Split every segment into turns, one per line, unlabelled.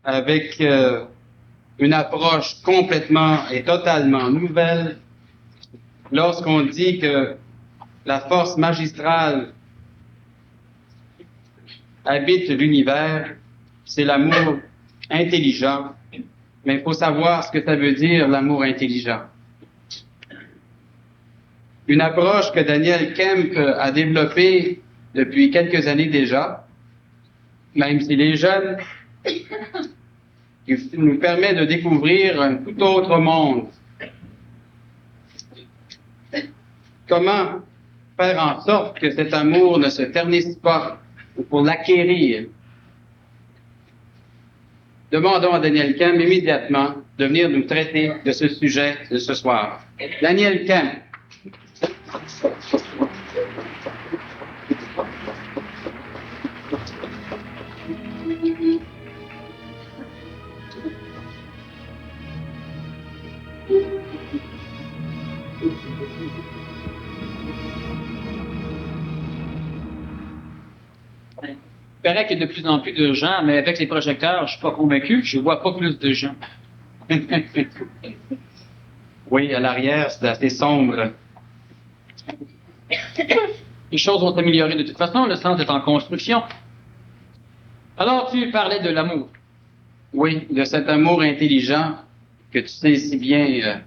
avec une approche complètement et totalement nouvelle lorsqu'on dit que la force magistrale habite l'univers, c'est l'amour intelligent, mais il faut savoir ce que ça veut dire, l'amour intelligent. Une approche que Daniel Kemp a développée depuis quelques années déjà, même s'il est jeune, qui nous permet de découvrir un tout autre monde. Comment faire en sorte que cet amour ne se ternisse pas pour l'acquérir? Demandons à Daniel Kemp immédiatement de venir nous traiter de ce sujet de ce soir. Daniel Kemp.
Il paraît qu'il y a de plus en plus de gens, mais avec les projecteurs, je suis pas convaincu, je vois pas plus de gens.
Oui, à l'arrière, c'est assez sombre.
Les choses vont s'améliorer de toute façon, le centre est en construction. Alors, tu parlais de l'amour.
Oui, de cet amour intelligent que tu sais si bien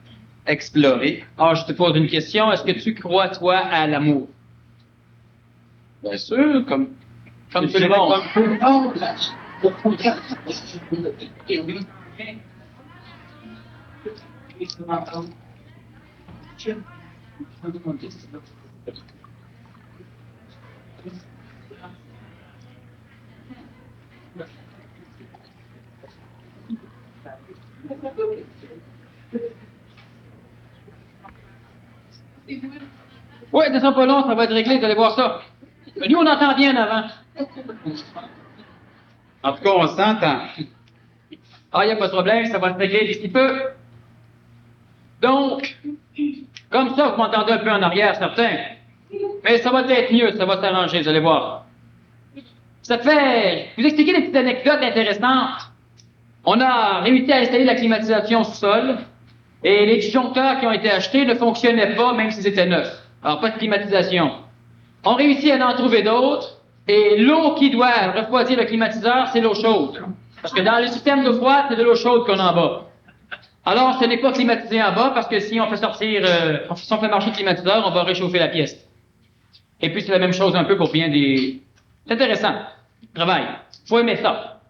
explorer.
Alors, je te pose une question. Est-ce que tu crois, toi, à l'amour?
Bien sûr, comme
tout le monde. Oui, ça sera pas long, ça va être réglé, vous allez voir ça. Mais nous, on entend bien avant.
En tout cas, on s'entend.
Ah, il n'y a pas de problème, ça va se régler d'ici peu. Donc, comme ça, vous m'entendez un peu en arrière, certain. Mais ça va être mieux, ça va s'arranger, vous allez voir. Ça fait... Vous expliquer des petites anecdotes intéressantes. On a réussi à installer la climatisation au sol, et les disjoncteurs qui ont été achetés ne fonctionnaient pas, même s'ils étaient neufs. Alors, pas de climatisation. On réussit à en trouver d'autres, et l'eau qui doit refroidir le climatiseur, c'est l'eau chaude. Parce que dans le système d'eau froide, c'est de l'eau chaude qu'on a en bas. Alors, ce n'est pas climatisé en bas, parce que si on fait sortir, si on fait marcher le climatiseur, on va réchauffer la pièce. Et puis, c'est la même chose un peu pour bien des... C'est intéressant. Travail. Faut aimer ça.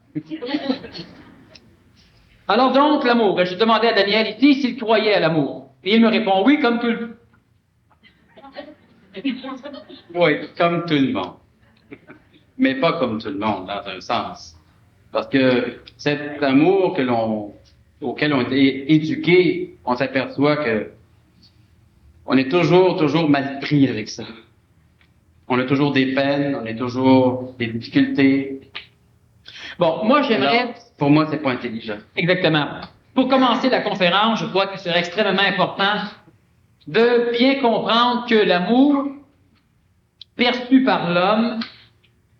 Alors donc, l'amour. Je demandais à Daniel ici s'il croyait à l'amour. Et il me répond oui, comme tout le...
Oui, comme tout le monde. Mais pas comme tout le monde, dans un sens. Parce que cet amour auquel on est éduqué, on s'aperçoit que on est toujours mal pris avec ça. On a toujours des peines, on a toujours des difficultés.
Bon, moi, j'aimerais...
Alors, pour moi, c'est pas intelligent.
Exactement. Pour commencer la conférence, je crois que c'est extrêmement important de bien comprendre que l'amour perçu par l'homme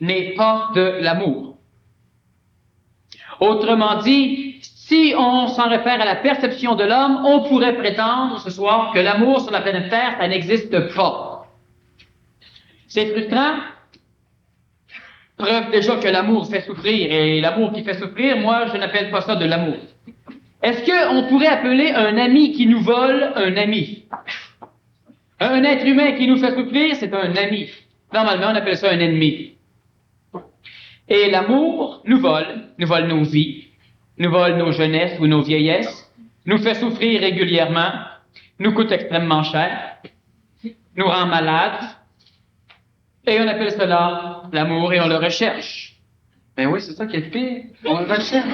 n'est pas de l'amour. Autrement dit, si on s'en réfère à la perception de l'homme, on pourrait prétendre ce soir que l'amour sur la planète Terre, ça n'existe pas. C'est frustrant. Preuve déjà que l'amour fait souffrir, et l'amour qui fait souffrir, moi, je n'appelle pas ça de l'amour. Est-ce qu'on pourrait appeler un ami qui nous vole un ami? Un être humain qui nous fait souffrir, c'est un ami. Normalement, on appelle ça un ennemi. Et l'amour nous vole nos vies, nous vole nos jeunesses ou nos vieillesses, nous fait souffrir régulièrement, nous coûte extrêmement cher, nous rend malades, et on appelle cela l'amour et on le recherche.
Ben oui, c'est ça qui est le pire. On le recherche.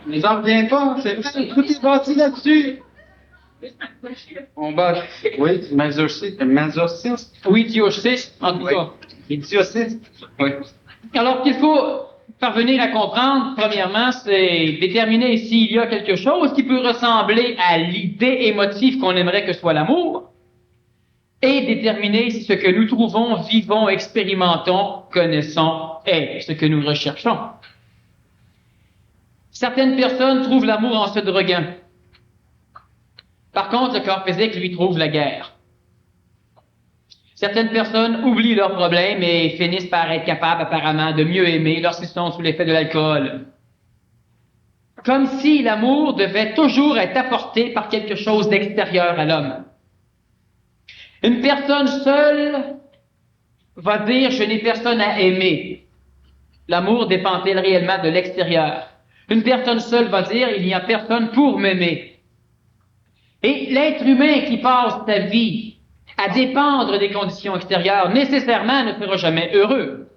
Mais j'en reviens pas, c'est vrai, tout est bâti là-dessus. On bat. Oui, masochisme.
Oui, diociste, en tout cas.
Idiociste. Oui.
Alors, ce qu'il faut parvenir à comprendre, premièrement, c'est déterminer s'il y a quelque chose qui peut ressembler à l'idée émotive qu'on aimerait que soit l'amour, et déterminer si ce que nous trouvons, vivons, expérimentons, connaissons est ce que nous recherchons. Certaines personnes trouvent l'amour en se droguant. Par contre, le corps physique lui trouve la guerre. Certaines personnes oublient leurs problèmes et finissent par être capables apparemment de mieux aimer lorsqu'ils sont sous l'effet de l'alcool. Comme si l'amour devait toujours être apporté par quelque chose d'extérieur à l'homme. Une personne seule va dire « je n'ai personne à aimer ». L'amour dépend-il réellement de l'extérieur? Une personne seule va dire « il n'y a personne pour m'aimer ». Et l'être humain qui passe sa vie à dépendre des conditions extérieures, nécessairement ne sera jamais heureux.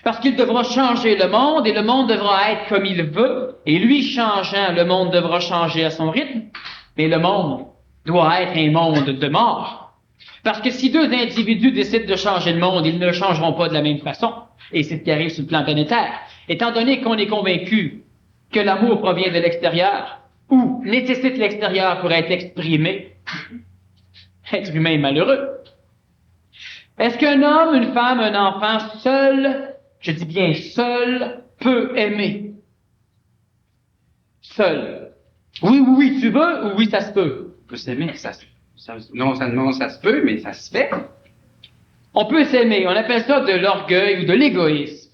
Parce qu'il devra changer le monde, et le monde devra être comme il veut, et lui changeant, le monde devra changer à son rythme, mais le monde doit être un monde de mort. Parce que si deux individus décident de changer le monde, ils ne le changeront pas de la même façon, et c'est ce qui arrive sur le plan planétaire. Étant donné qu'on est convaincu que l'amour provient de l'extérieur, ou nécessite l'extérieur pour être exprimé, l'être humain est malheureux. Est-ce qu'un homme, une femme, un enfant seul, je dis bien seul, peut aimer? Seul. Oui, tu veux, ou oui, ça se peut?
On peut s'aimer, non seulement ça se peut, mais ça se fait.
On peut s'aimer, on appelle ça de l'orgueil ou de l'égoïsme.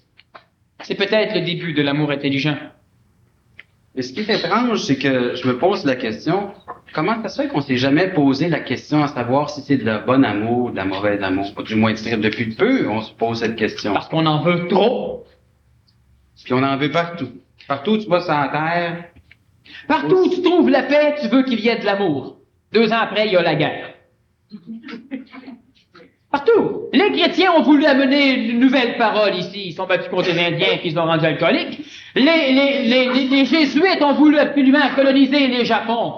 C'est peut-être le début de l'amour intelligent.
Mais ce qui est étrange, c'est que je me pose la question, comment ça se fait qu'on s'est jamais posé la question à savoir si c'est de la bon amour ou de la mauvaise amour? Du moins, depuis peu, on se pose cette question.
Parce qu'on en veut trop.
Puis on en veut partout. Partout où tu vas sur la terre.
Partout où tu trouves la paix, tu veux qu'il y ait de l'amour. 2 ans après, il y a la guerre. Partout. Les chrétiens ont voulu amener une nouvelle parole ici. Ils sont battus contre les Indiens puis ils ont rendu alcooliques. Les Jésuites ont voulu absolument coloniser les Japon.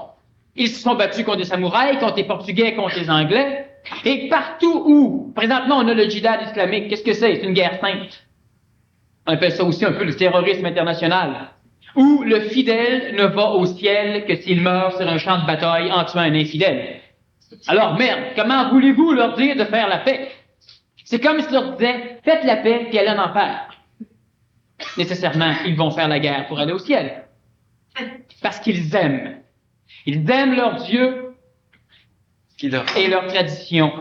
Ils se sont battus contre les samouraïs, contre les Portugais, contre les Anglais. Et partout où, présentement, on a le djihad islamique, qu'est-ce que c'est? C'est une guerre sainte. On appelle ça aussi un peu le terrorisme international. Où le fidèle ne va au ciel que s'il meurt sur un champ de bataille en tuant un infidèle. Alors, merde, comment voulez-vous leur dire de faire la paix? C'est comme si leur disait, faites la paix, puis allez en enfer. Nécessairement, ils vont faire la guerre pour aller au ciel. Parce qu'ils aiment. Ils aiment leur Dieu et leur tradition.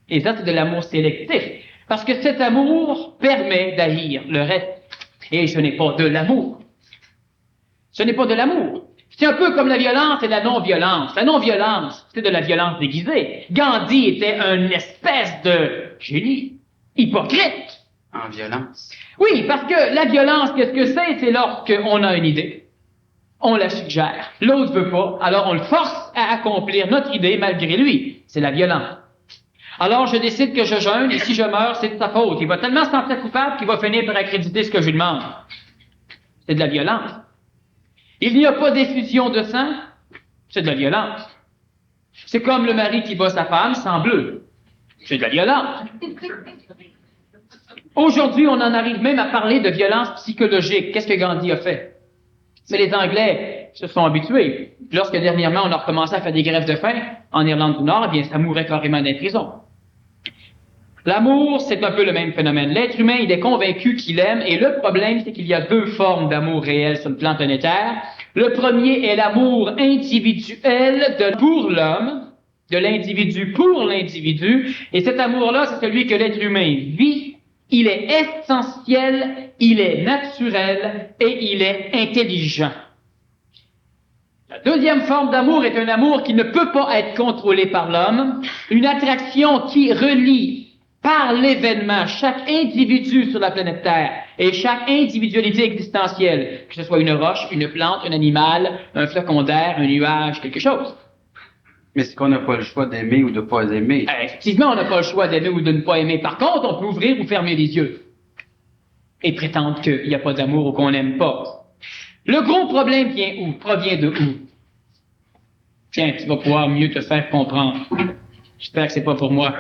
Et ça, c'est de l'amour sélectif. Parce que cet amour permet d'haïr le reste. Et ce n'est pas de l'amour. Ce n'est pas de l'amour. C'est un peu comme la violence et la non-violence. La non-violence, c'est de la violence déguisée. Gandhi était une espèce de génie, hypocrite.
En violence.
Oui, parce que la violence, qu'est-ce que c'est? C'est lorsqu'on a une idée, on la suggère, l'autre veut pas, alors on le force à accomplir notre idée malgré lui. C'est la violence. Alors je décide que je jeûne, et si je meurs, c'est de sa faute. Il va tellement se sentir coupable qu'il va finir par accréditer ce que je lui demande. C'est de la violence. Il n'y a pas d'effusion de sang, c'est de la violence. C'est comme le mari qui bat sa femme sans bleu. C'est de la violence. Aujourd'hui, on en arrive même à parler de violence psychologique. Qu'est-ce que Gandhi a fait? Mais les Anglais se sont habitués. Lorsque dernièrement, on a recommencé à faire des grèves de faim en Irlande du Nord, eh bien, ça mourait carrément dans les prisons. L'amour, c'est un peu le même phénomène. L'être humain, il est convaincu qu'il aime, et le problème, c'est qu'il y a 2 formes d'amour réel sur le plan planétaire. Le premier est l'amour individuel pour l'homme, de l'individu pour l'individu, et cet amour-là, c'est celui que l'être humain vit. Il est essentiel, il est naturel et il est intelligent. La deuxième forme d'amour est un amour qui ne peut pas être contrôlé par l'homme, une attraction qui relie par l'événement chaque individu sur la planète Terre et chaque individualité existentielle, que ce soit une roche, une plante, un animal, un flocon d'air, un nuage, quelque chose.
Mais c'est qu'on n'a pas le choix d'aimer ou de ne pas aimer.
Effectivement, on n'a pas le choix d'aimer ou de ne pas aimer. Par contre, on peut ouvrir ou fermer les yeux et prétendre qu'il n'y a pas d'amour ou qu'on n'aime pas. Le gros problème vient où? Provient de où? Tiens, tu vas pouvoir mieux te faire comprendre. J'espère que c'est pas pour moi.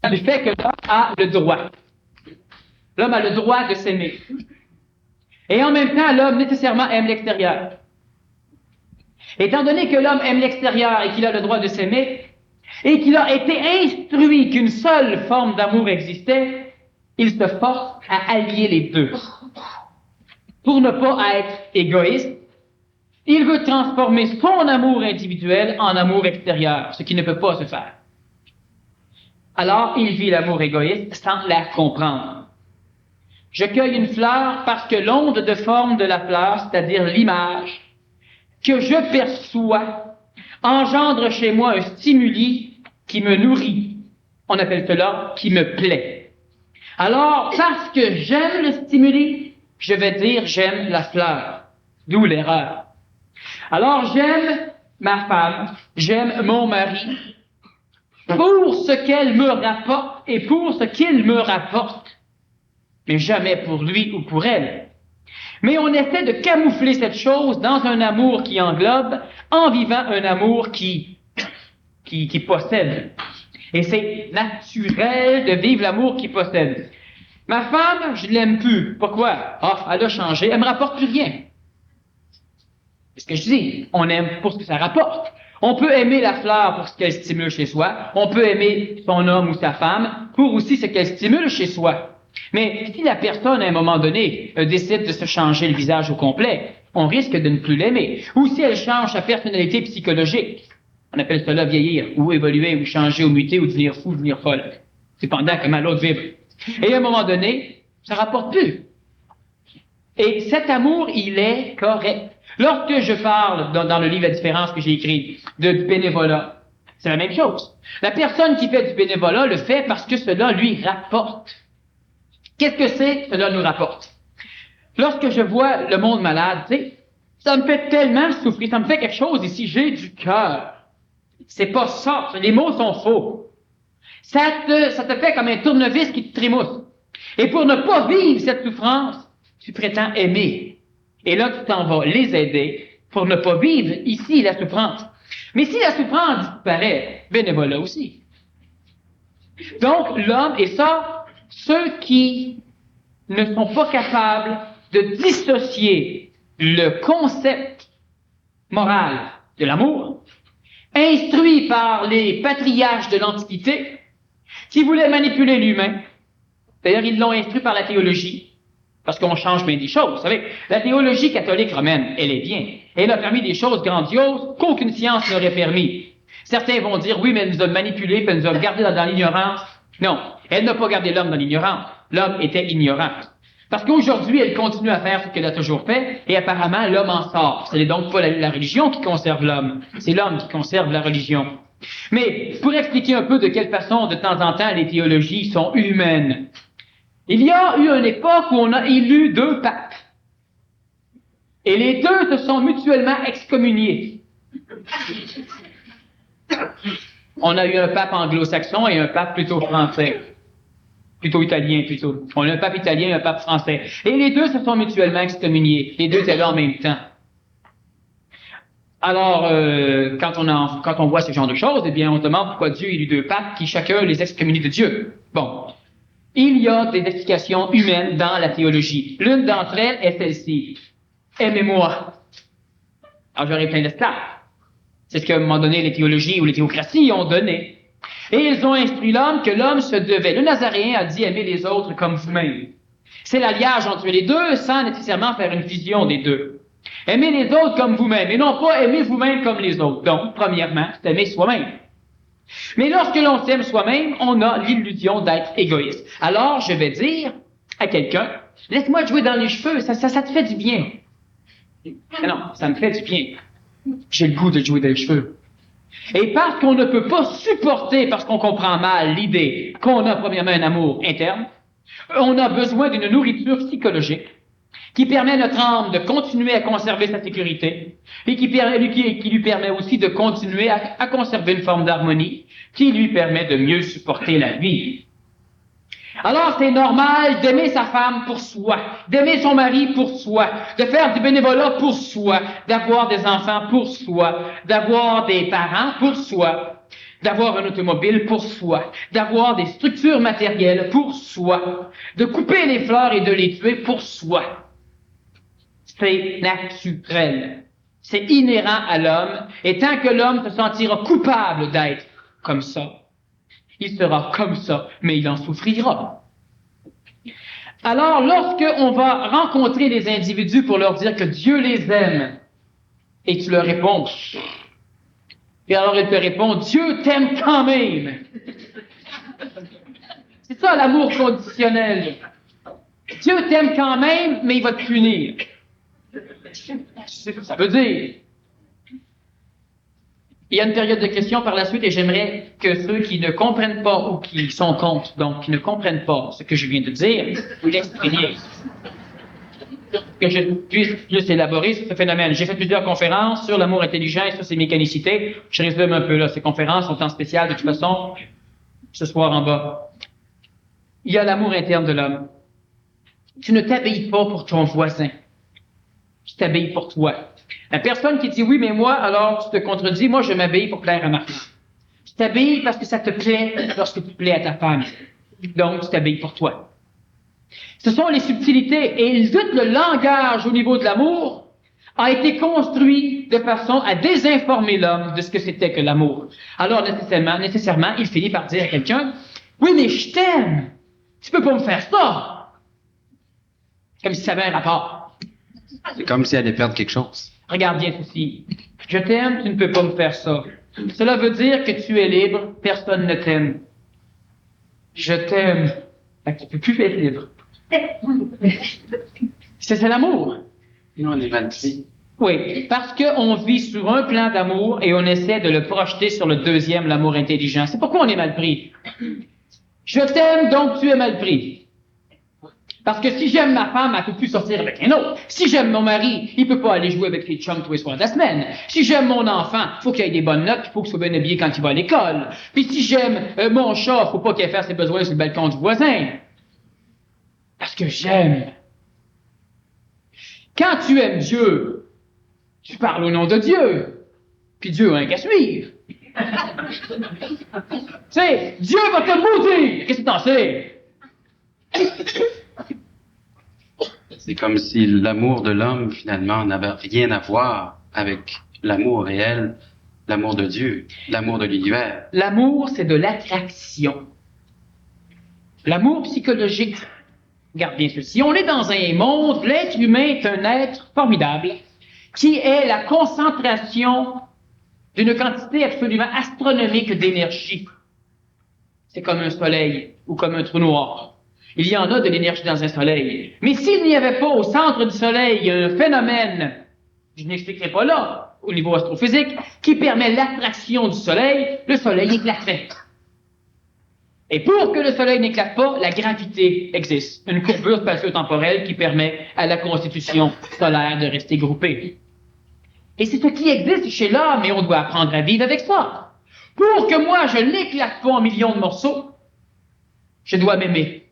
Du fait que l'homme a le droit. L'homme a le droit de s'aimer. Et en même temps, l'homme nécessairement aime l'extérieur. Étant donné que l'homme aime l'extérieur et qu'il a le droit de s'aimer, et qu'il a été instruit qu'une seule forme d'amour existait, il se force à allier les deux. Pour ne pas être égoïste, il veut transformer son amour individuel en amour extérieur, ce qui ne peut pas se faire. Alors, il vit l'amour égoïste sans la comprendre. Je cueille une fleur parce que l'onde de forme de la fleur, c'est-à-dire l'image, que je perçois, engendre chez moi un stimuli qui me nourrit. On appelle cela qui me plaît. Alors, parce que j'aime le stimuli, je vais dire j'aime la fleur. D'où l'erreur. Alors, j'aime ma femme, j'aime mon mari, pour ce qu'elle me rapporte et pour ce qu'il me rapporte, mais jamais pour lui ou pour elle. Mais on essaie de camoufler cette chose dans un amour qui englobe, en vivant un amour qui possède. Et c'est naturel de vivre l'amour qui possède. Ma femme, je l'aime plus. Pourquoi? Ah, elle a changé, elle me rapporte plus rien. C'est ce que je dis. On aime pour ce que ça rapporte. On peut aimer la fleur pour ce qu'elle stimule chez soi. On peut aimer son homme ou sa femme pour aussi ce qu'elle stimule chez soi. Mais si la personne, à un moment donné, décide de se changer le visage au complet, on risque de ne plus l'aimer. Ou si elle change sa personnalité psychologique, on appelle cela vieillir, ou évoluer, ou changer, ou muter, ou devenir fou, ou devenir folle. Cependant, comment l'autre vibre. Et à un moment donné, ça rapporte plus. Et cet amour, il est correct. Lorsque je parle dans le livre La différence que j'ai écrit de bénévolat, c'est la même chose. La personne qui fait du bénévolat le fait parce que cela lui rapporte. Qu'est-ce que c'est que cela nous rapporte? Lorsque je vois le monde malade, tu sais, ça me fait tellement souffrir, ça me fait quelque chose ici, j'ai du cœur. C'est pas ça, les mots sont faux. Ça te fait comme un tournevis qui te trémousse. Et pour ne pas vivre cette souffrance, tu prétends aimer. Et là, tu t'en vas les aider pour ne pas vivre ici la souffrance. Mais si la souffrance disparaît, bénévolat aussi. Donc, l'homme, et ça, ceux qui ne sont pas capables de dissocier le concept moral de l'amour, instruit par les patriarches de l'Antiquité, qui voulaient manipuler l'humain. D'ailleurs, ils l'ont instruit par la théologie, parce qu'on change bien des choses. Vous savez, la théologie catholique romaine, elle est bien. Elle a permis des choses grandioses qu'aucune science n'aurait permis. Certains vont dire, oui, mais elle nous a manipulés, puis elle nous a gardés dans l'ignorance. Non, elle n'a pas gardé l'homme dans l'ignorance. L'homme était ignorant. Parce qu'aujourd'hui, elle continue à faire ce qu'elle a toujours fait, et apparemment, l'homme en sort. Ce n'est donc pas la religion qui conserve l'homme, c'est l'homme qui conserve la religion. Mais pour expliquer un peu de quelle façon, de temps en temps, les théologies sont humaines, il y a eu une époque où on a élu 2 papes. Et les 2 se sont mutuellement excommuniés. On a eu un pape anglo-saxon et un pape plutôt français. Plutôt italien, plutôt. On a un pape italien et un pape français. Et les 2 se sont mutuellement excommuniés. Les 2 étaient là en même temps. Alors, quand on voit ce genre de choses, eh bien, on se demande pourquoi Dieu élit 2 papes qui chacun les excommunie de Dieu. Bon. Il y a des explications humaines dans la théologie. L'une d'entre elles est celle-ci. Aimez-moi. Alors, j'aurais plein d'esclaves. C'est ce qu'à un moment donné, les théologies ou les théocraties ont donné. Et ils ont instruit l'homme que l'homme se devait. Le Nazaréen a dit aimer les autres comme vous-même. C'est l'alliage entre les 2 sans nécessairement faire une fusion des 2. Aimez les autres comme vous-même et non pas aimer vous-même comme les autres. Donc, premièrement, c'est aimer soi-même. Mais lorsque l'on s'aime soi-même, on a l'illusion d'être égoïste. Alors, je vais dire à quelqu'un, laisse-moi te jouer dans les cheveux, ça te fait du bien. Mais non, ça me fait du bien. J'ai le goût de jouer dans les cheveux. Et parce qu'on ne peut pas supporter, parce qu'on comprend mal l'idée qu'on a premièrement un amour interne, on a besoin d'une nourriture psychologique qui permet à notre âme de continuer à conserver sa sécurité et qui lui permet aussi de continuer à conserver une forme d'harmonie qui lui permet de mieux supporter la vie. Alors, c'est normal d'aimer sa femme pour soi, d'aimer son mari pour soi, de faire du bénévolat pour soi, d'avoir des enfants pour soi, d'avoir des parents pour soi, d'avoir un automobile pour soi, d'avoir des structures matérielles pour soi, de couper les fleurs et de les tuer pour soi. C'est naturel. C'est inhérent à l'homme, et tant que l'homme se sentira coupable d'être comme ça, il sera comme ça, mais il en souffrira. Alors, lorsqu'on va rencontrer des individus pour leur dire que Dieu les aime, et tu leur réponds, et alors ils te répondent, Dieu t'aime quand même. C'est ça l'amour conditionnel. Dieu t'aime quand même, mais il va te punir. C'est ce que ça veut dire. Il y a une période de questions par la suite et j'aimerais que ceux qui ne comprennent pas ou qui sont contre, donc qui ne comprennent pas ce que je viens de dire, vous l'exprimiez. Que je puisse plus élaborer sur ce phénomène. J'ai fait plusieurs conférences sur l'amour intelligent et sur ses mécanicités. Je résume un peu là. Ces conférences sont en spécial de toute façon ce soir en bas. Il y a l'amour interne de l'homme. Tu ne t'habilles pas pour ton voisin. Tu t'habilles pour toi. La personne qui dit oui, mais moi, alors tu te contredis, moi je m'habille pour plaire à ma femme. Tu t'habilles parce que ça te plaît lorsque tu plais à ta femme. Donc tu t'habilles pour toi. Ce sont les subtilités et vite le langage au niveau de l'amour a été construit de façon à désinformer l'homme de ce que c'était que l'amour. Alors nécessairement, il finit par dire à quelqu'un, oui, mais je t'aime. Tu peux pas me faire ça. Comme si ça avait un rapport.
C'est comme si elle allait perdre quelque chose.
Regarde bien ceci. Je t'aime, tu ne peux pas me faire ça. Cela veut dire que tu es libre, personne ne t'aime. Je t'aime. Tu ne peux plus être libre. C'est l'amour.
Sinon, on est mal pris.
Oui, parce qu'on vit sur un plan d'amour et on essaie de le projeter sur le deuxième, l'amour intelligent. C'est pourquoi on est mal pris. Je t'aime, donc tu es mal pris. Parce que si j'aime ma femme, elle ne peut plus sortir avec un autre. Si j'aime mon mari, il ne peut pas aller jouer avec les chums tous les soirs de la semaine. Si j'aime mon enfant, il faut qu'il ait des bonnes notes, il faut qu'il soit bien habillé quand il va à l'école. Puis si j'aime mon chat, il ne faut pas qu'il aille faire ses besoins sur le balcon du voisin. Parce que j'aime. Quand tu aimes Dieu, tu parles au nom de Dieu. Puis Dieu a un qu'à suivre. Tu sais, Dieu va te maudire. Qu'est-ce que t'en sais?
C'est comme si l'amour de l'homme, finalement, n'avait rien à voir avec l'amour réel, l'amour de Dieu, l'amour de l'univers.
L'amour, c'est de l'attraction. L'amour psychologique. Regarde bien ceci. On est dans un monde, l'être humain est un être formidable qui est la concentration d'une quantité absolument astronomique d'énergie. C'est comme un soleil ou comme un trou noir. Il y en a de l'énergie dans un soleil. Mais s'il n'y avait pas au centre du soleil un phénomène, je n'expliquerai pas là, au niveau astrophysique, qui permet l'attraction du soleil, le soleil éclaterait. Et pour que le soleil n'éclate pas, la gravité existe. Une courbure spatio-temporelle qui permet à la constitution solaire de rester groupée. Et c'est ce qui existe chez l'homme et on doit apprendre à vivre avec ça. Pour que moi je n'éclate pas en millions de morceaux, je dois m'aimer.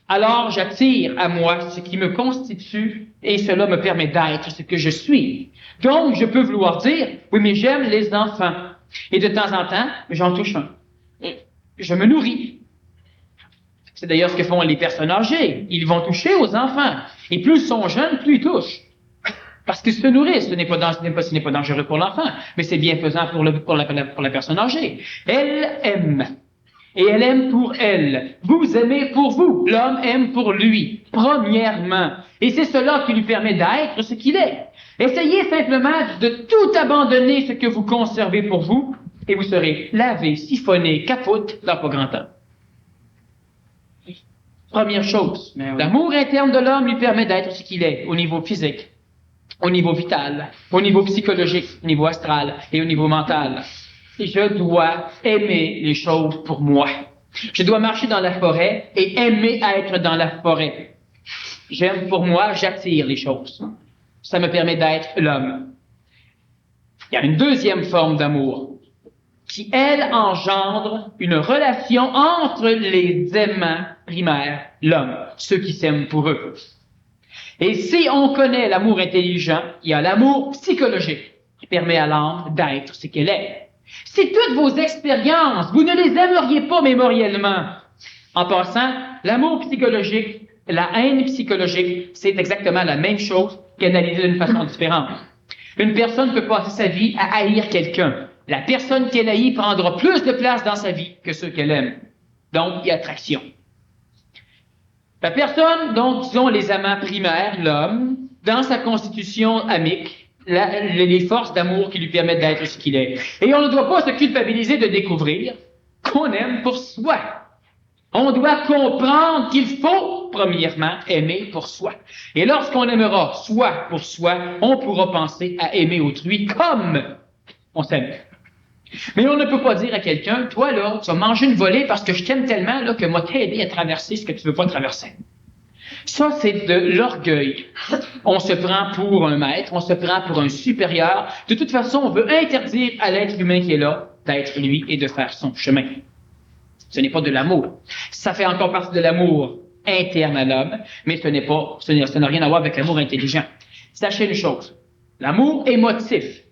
Alors j'attire à moi ce qui me constitue et cela me permet d'être ce que je suis. Donc je peux vouloir dire, oui mais j'aime les enfants. Et de temps en temps, j'en touche un. Je me nourris. C'est d'ailleurs ce que font les personnes âgées. Ils vont toucher aux enfants. Et plus ils sont jeunes, plus ils touchent. Parce qu'ils se nourrissent. Ce n'est pas dangereux pour l'enfant, mais c'est bienfaisant pour la personne âgée. Elle aime. Et elle aime pour elle. Vous aimez pour vous. L'homme aime pour lui, premièrement. Et c'est cela qui lui permet d'être ce qu'il est. Essayez simplement de tout abandonner ce que vous conservez pour vous, et vous serez lavé, siphonné, capote dans pas grand temps. Première chose, l'amour interne de l'homme lui permet d'être ce qu'il est, au niveau physique, au niveau vital, au niveau psychologique, au niveau astral et au niveau mental. Et je dois aimer les choses pour moi. Je dois marcher dans la forêt et aimer être dans la forêt. J'aime pour moi, j'attire les choses. Ça me permet d'être l'homme. Il y a une deuxième forme d'amour qui, elle, engendre une relation entre les aimants primaires, l'homme, ceux qui s'aiment pour eux. Et si on connaît l'amour intelligent, il y a l'amour psychologique qui permet à l'âme d'être ce qu'elle est. Si toutes vos expériences, vous ne les aimeriez pas mémoriellement, en passant, l'amour psychologique, la haine psychologique, c'est exactement la même chose qu'analysée d'une façon différente. Une personne peut passer sa vie à haïr quelqu'un. La personne qu'elle haït prendra plus de place dans sa vie que ceux qu'elle aime. Donc, il y a attraction. La personne, donc, disons les amants primaires, l'homme, dans sa constitution amique, les forces d'amour qui lui permettent d'être ce qu'il est. Et on ne doit pas se culpabiliser de découvrir qu'on aime pour soi. On doit comprendre qu'il faut, premièrement, aimer pour soi. Et lorsqu'on aimera soi pour soi, on pourra penser à aimer autrui comme on s'aime. Mais on ne peut pas dire à quelqu'un, toi là, tu vas manger une volée parce que je t'aime tellement là, que moi t'aider à traverser ce que tu veux pas traverser. Ça, c'est de l'orgueil. On se prend pour un maître, on se prend pour un supérieur. De toute façon, on veut interdire à l'être humain qui est là d'être lui et de faire son chemin. Ce n'est pas de l'amour. Ça fait encore partie de l'amour interne à l'homme, mais ça n'a rien à voir avec l'amour intelligent. Sachez une chose. L'amour émotif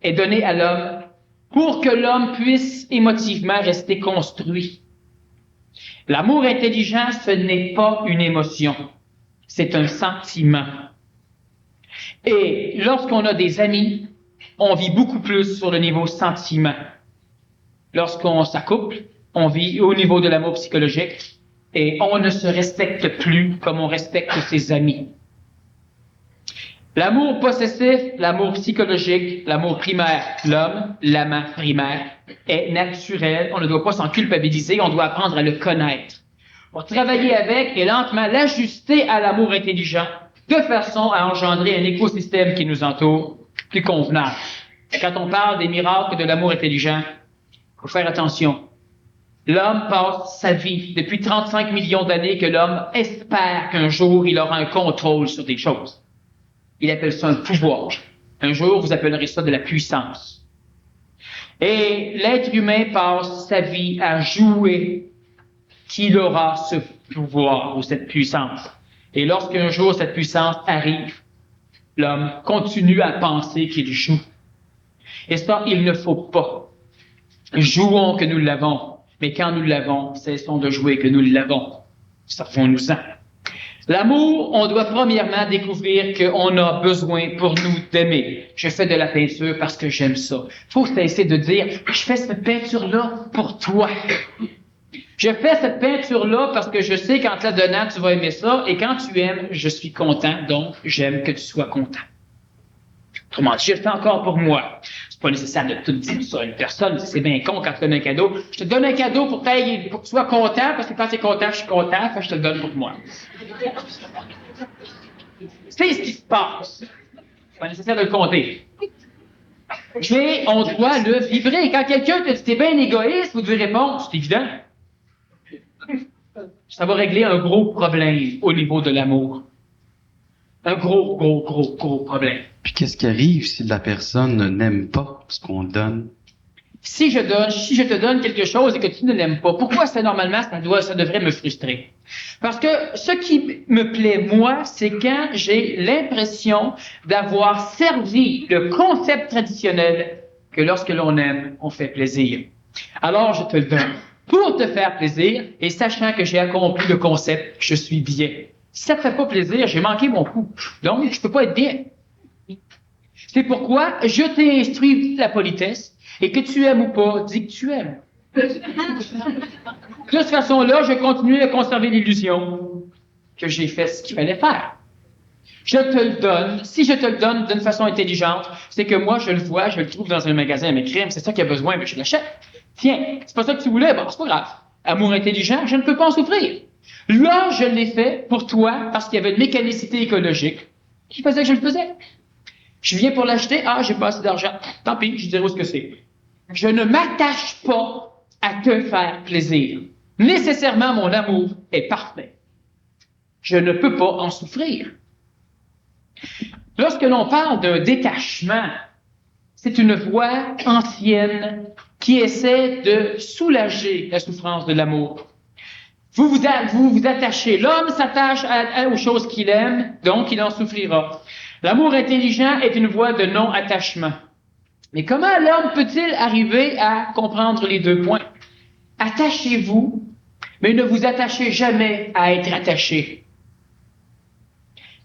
est donné à l'homme pour que l'homme puisse émotivement rester construit. L'amour intelligent, ce n'est pas une émotion. C'est un sentiment. Et lorsqu'on a des amis, on vit beaucoup plus sur le niveau sentiment. Lorsqu'on s'accouple, on vit au niveau de l'amour psychologique et on ne se respecte plus comme on respecte ses amis. L'amour possessif, l'amour psychologique, l'amour primaire, l'homme, l'amant primaire, est naturel. On ne doit pas s'en culpabiliser, on doit apprendre à le connaître. Pour travailler avec et lentement l'ajuster à l'amour intelligent, de façon à engendrer un écosystème qui nous entoure plus convenable. Quand on parle des miracles de l'amour intelligent, il faut faire attention. L'homme passe sa vie, depuis 35 millions d'années, que l'homme espère qu'un jour il aura un contrôle sur des choses. Il appelle ça un pouvoir. Un jour, vous appellerez ça de la puissance. Et l'être humain passe sa vie à jouer qu'il aura ce pouvoir ou cette puissance. Et lorsqu'un jour cette puissance arrive, l'homme continue à penser qu'il joue. Et ça, il ne faut pas. Jouons que nous l'avons, mais quand nous l'avons, cessons de jouer que nous l'avons. Servons-nous-en. L'amour, on doit premièrement découvrir qu'on a besoin pour nous d'aimer. Je fais de la peinture parce que j'aime ça. Faut cesser de dire, je fais cette peinture-là pour toi. Je fais cette peinture-là parce que je sais qu'en te la donnant, tu vas aimer ça, et quand tu aimes, je suis content, donc j'aime que tu sois content. Autrement dit, je le fais encore pour moi. C'est pas nécessaire de tout dire ça à une personne, c'est bien con quand tu donnes un cadeau. Je te donne un cadeau pour que tu sois content, parce que quand tu es content, je suis content, fait que je te le donne pour moi. C'est ce qui se passe. C'est pas nécessaire de le compter. Mais on doit le vibrer. Quand quelqu'un te dit t'es bien égoïste, vous devez répondre, c'est évident. Ça va régler un gros problème au niveau de l'amour. Un gros problème.
Puis qu'est-ce qui arrive si la personne n'aime pas ce qu'on donne?
Si je te donne quelque chose et que tu ne l'aimes pas, pourquoi normalement ça devrait me frustrer? Parce que ce qui me plaît, moi, c'est quand j'ai l'impression d'avoir servi le concept traditionnel que lorsque l'on aime, on fait plaisir. Alors, je te le donne pour te faire plaisir et sachant que j'ai accompli le concept, je suis bien. Si ça te fait pas plaisir, j'ai manqué mon coup. Donc, je peux pas être bien. C'est pourquoi je t'ai instruit la politesse et que tu aimes ou pas, dis que tu aimes. De cette façon-là, je continue à conserver l'illusion que j'ai fait ce qu'il fallait faire. Je te le donne. Si je te le donne d'une façon intelligente, c'est que moi, je le vois, je le trouve dans un magasin à mes crimes, c'est ça qu'il y a besoin, mais je l'achète. Tiens, c'est pas ça que tu voulais, bon, c'est pas grave. Amour intelligent, je ne peux pas en souffrir. Là, je l'ai fait pour toi parce qu'il y avait une mécanicité écologique qui faisait que je le faisais. Je viens pour l'acheter, j'ai pas assez d'argent. Tant pis, je dirai où ce que c'est. Je ne m'attache pas à te faire plaisir. Nécessairement, mon amour est parfait. Je ne peux pas en souffrir. Lorsque l'on parle d'un détachement, c'est une voie ancienne qui essaie de soulager la souffrance de l'amour. Vous vous attachez. L'homme s'attache aux choses qu'il aime, donc il en souffrira. L'amour intelligent est une voie de non-attachement. Mais comment l'homme peut-il arriver à comprendre les deux points? Attachez-vous, mais ne vous attachez jamais à être attaché.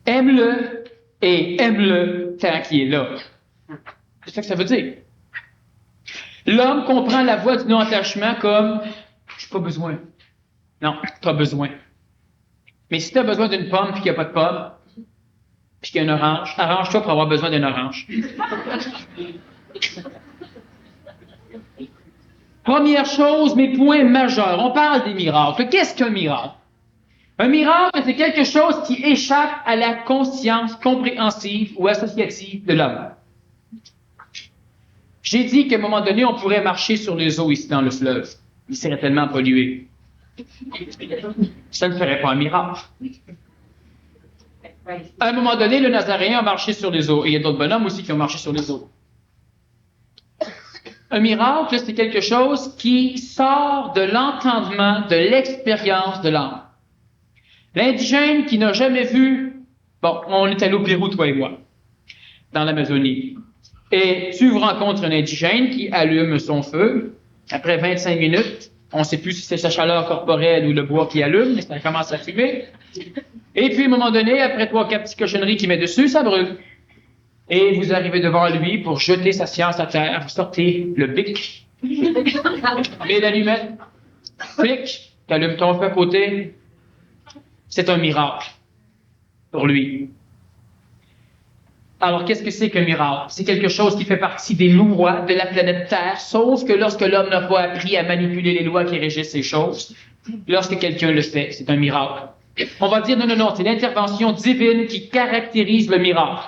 Aime-le et aime-le tant qu'il est là. C'est ça que ça veut dire. L'homme comprend la voie du non-attachement comme « j'ai pas besoin ». Non, t'as besoin. Mais si tu as besoin d'une pomme puis qu'il n'y a pas de pomme, puis qu'il y a une orange, arrange-toi pour avoir besoin d'une orange. Première chose, mes points majeurs. On parle des miracles. Qu'est-ce qu'un miracle? Un miracle, c'est quelque chose qui échappe à la conscience compréhensive ou associative de l'homme. J'ai dit qu'à un moment donné, on pourrait marcher sur les eaux ici dans le fleuve. Il serait tellement pollué. Ça ne ferait pas un miracle. À un moment donné, le Nazaréen a marché sur les eaux. Et il y a d'autres bonhommes aussi qui ont marché sur les eaux. Un miracle, c'est quelque chose qui sort de l'entendement, de l'expérience de l'âme. L'indigène qui n'a jamais vu... Bon, on est allé au Pérou, toi et moi, dans l'Amazonie. Et tu rencontres un indigène qui allume son feu. Après 25 minutes, on ne sait plus si c'est sa chaleur corporelle ou le bois qui allume, mais ça commence à fumer. Et puis, à un moment donné, après 3-4 petites cochonneries qu'il met dessus, ça brûle. Et vous arrivez devant lui pour jeter sa science à terre. Vous sortez le bic, mais l'allumette, clic, t'allumes ton feu à côté. C'est un miracle pour lui. Alors, qu'est-ce que c'est qu'un miracle? C'est quelque chose qui fait partie des lois de la planète Terre, sauf que lorsque l'homme n'a pas appris à manipuler les lois qui régissent ces choses, lorsque quelqu'un le fait, c'est un miracle. On va dire non, c'est l'intervention divine qui caractérise le miracle.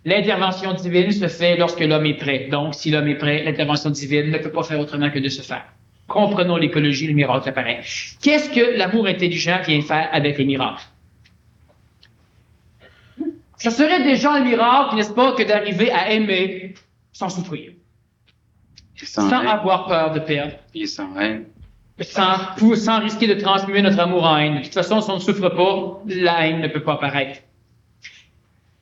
L'intervention divine se fait lorsque l'homme est prêt. Donc, si l'homme est prêt, l'intervention divine ne peut pas faire autrement que de se faire. Comprenons l'écologie, le miracle apparaît. Qu'est-ce que l'amour intelligent vient faire avec les miracles? Ça serait déjà un miracle, n'est-ce pas, que d'arriver à aimer sans souffrir. Sans avoir peur de perdre.
Et sans haine.
Sans risquer de transmuer notre amour en haine. De toute façon, si on ne souffre pas, la haine ne peut pas apparaître.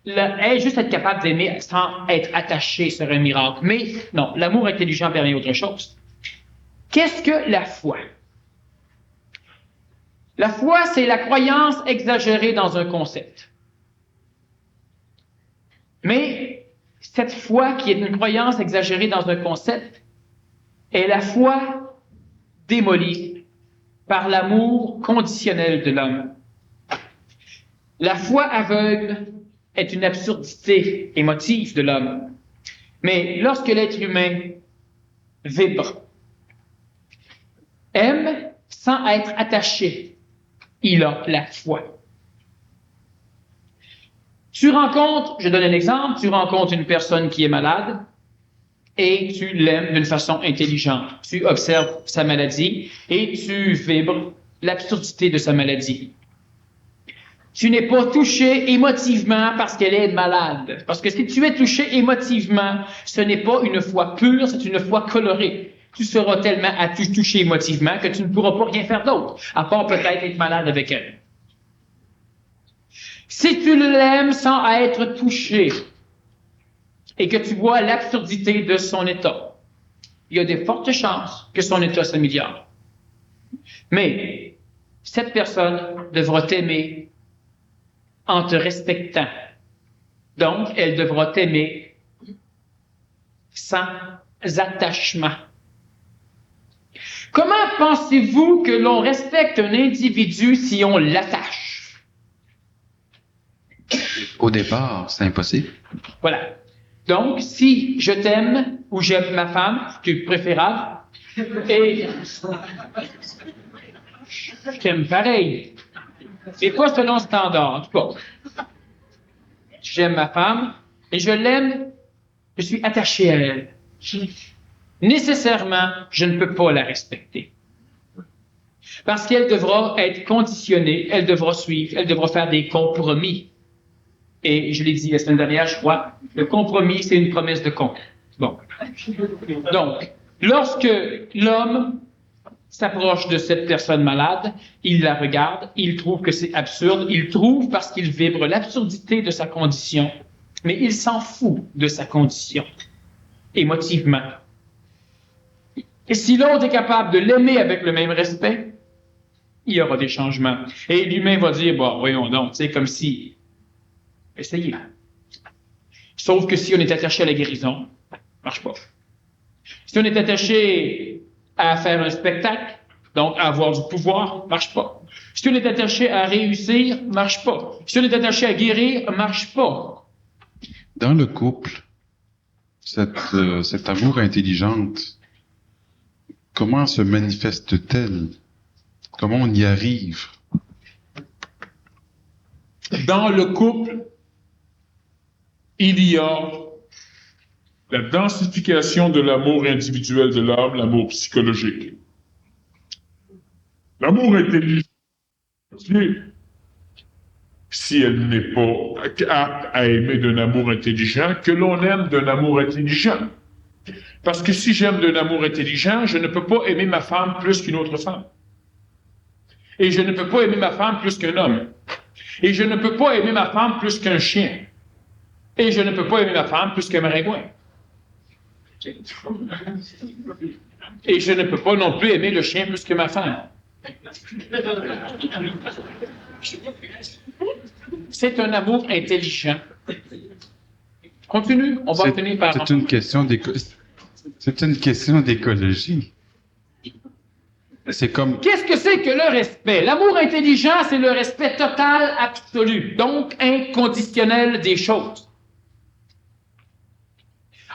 Juste être capable d'aimer sans être attaché serait un miracle. Mais non, l'amour intelligent permet autre chose. Qu'est-ce que la foi? La foi, c'est la croyance exagérée dans un concept. Mais cette foi qui est une croyance exagérée dans un concept est la foi démolie par l'amour conditionnel de l'homme. La foi aveugle est une absurdité émotive de l'homme. Mais lorsque l'être humain vibre, aime sans être attaché, il a la foi. Tu rencontres, je donne un exemple, tu rencontres une personne qui est malade et tu l'aimes d'une façon intelligente. Tu observes sa maladie et tu vibres l'absurdité de sa maladie. Tu n'es pas touché émotivement parce qu'elle est malade. Parce que si tu es touché émotivement, ce n'est pas une foi pure, c'est une foi colorée. Tu seras tellement touché émotivement que tu ne pourras pas rien faire d'autre, à part peut-être être malade avec elle. Si tu l'aimes sans être touché et que tu vois l'absurdité de son état, il y a de fortes chances que son état s'améliore. Mais cette personne devra t'aimer en te respectant. Donc, elle devra t'aimer sans attachement. Comment pensez-vous que l'on respecte un individu si on l'attache?
Au départ, c'est impossible.
Voilà. Donc, si je t'aime ou j'aime ma femme, ce qui est préférable, et je t'aime pareil, c'est pas selon standard, en tout cas. J'aime ma femme et je l'aime, je suis attaché à elle. Nécessairement, je ne peux pas la respecter. Parce qu'elle devra être conditionnée, elle devra suivre, elle devra faire des compromis. Et je l'ai dit la semaine dernière, je crois, le compromis, c'est une promesse de compte. Bon. Donc, lorsque l'homme s'approche de cette personne malade, il la regarde, il trouve que c'est absurde, il trouve parce qu'il vibre l'absurdité de sa condition, mais il s'en fout de sa condition, émotivement. Et si l'autre est capable de l'aimer avec le même respect, il y aura des changements. Et l'humain va dire, bon, voyons donc, c'est comme si... Essayez. Sauf que si on est attaché à la guérison, ça ne marche pas. Si on est attaché à faire un spectacle,
Donc, avoir du pouvoir, marche pas. Si on est attaché à réussir, marche pas. Si on est attaché à guérir, marche pas.
Dans le couple, cet amour intelligente, comment se manifeste-t-elle? Comment on y arrive?
Dans le couple, il y a la densification de l'amour individuel de l'homme, l'amour psychologique. L'amour intelligent, si elle n'est pas apte à aimer d'un amour intelligent, que l'on aime d'un amour intelligent. Parce que si j'aime d'un amour intelligent, je ne peux pas aimer ma femme plus qu'une autre femme. Et je ne peux pas aimer ma femme plus qu'un homme. Et je ne peux pas aimer ma femme plus qu'un chien. Et je ne peux pas aimer ma femme plus qu'un maringouin. Et je ne peux pas non plus aimer le chien plus que ma femme. C'est un amour intelligent. Continue, on va finir par...
C'est une question d'écologie. C'est comme...
Qu'est-ce que c'est que le respect? L'amour intelligent, c'est le respect total, absolu, donc inconditionnel des choses.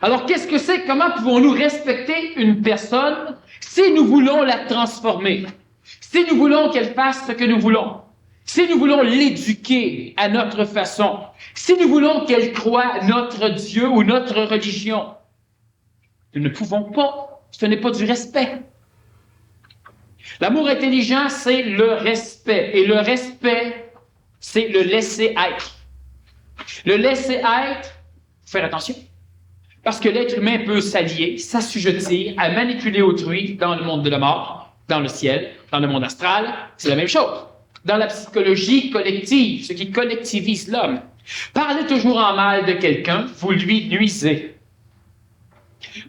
Alors, qu'est-ce que c'est? Comment pouvons-nous respecter une personne si nous voulons la transformer? Si nous voulons qu'elle fasse ce que nous voulons? Si nous voulons l'éduquer à notre façon? Si nous voulons qu'elle croie notre Dieu ou notre religion? Nous ne pouvons pas. Ce n'est pas du respect. L'amour intelligent, c'est le respect. Et le respect, c'est le laisser-être. Le laisser-être, faut faire attention. Parce que l'être humain peut s'allier, s'assujettir à manipuler autrui dans le monde de la mort, dans le ciel, dans le monde astral. C'est la même chose. Dans la psychologie collective, ce qui collectivise l'homme. Parlez toujours en mal de quelqu'un, vous lui nuisez.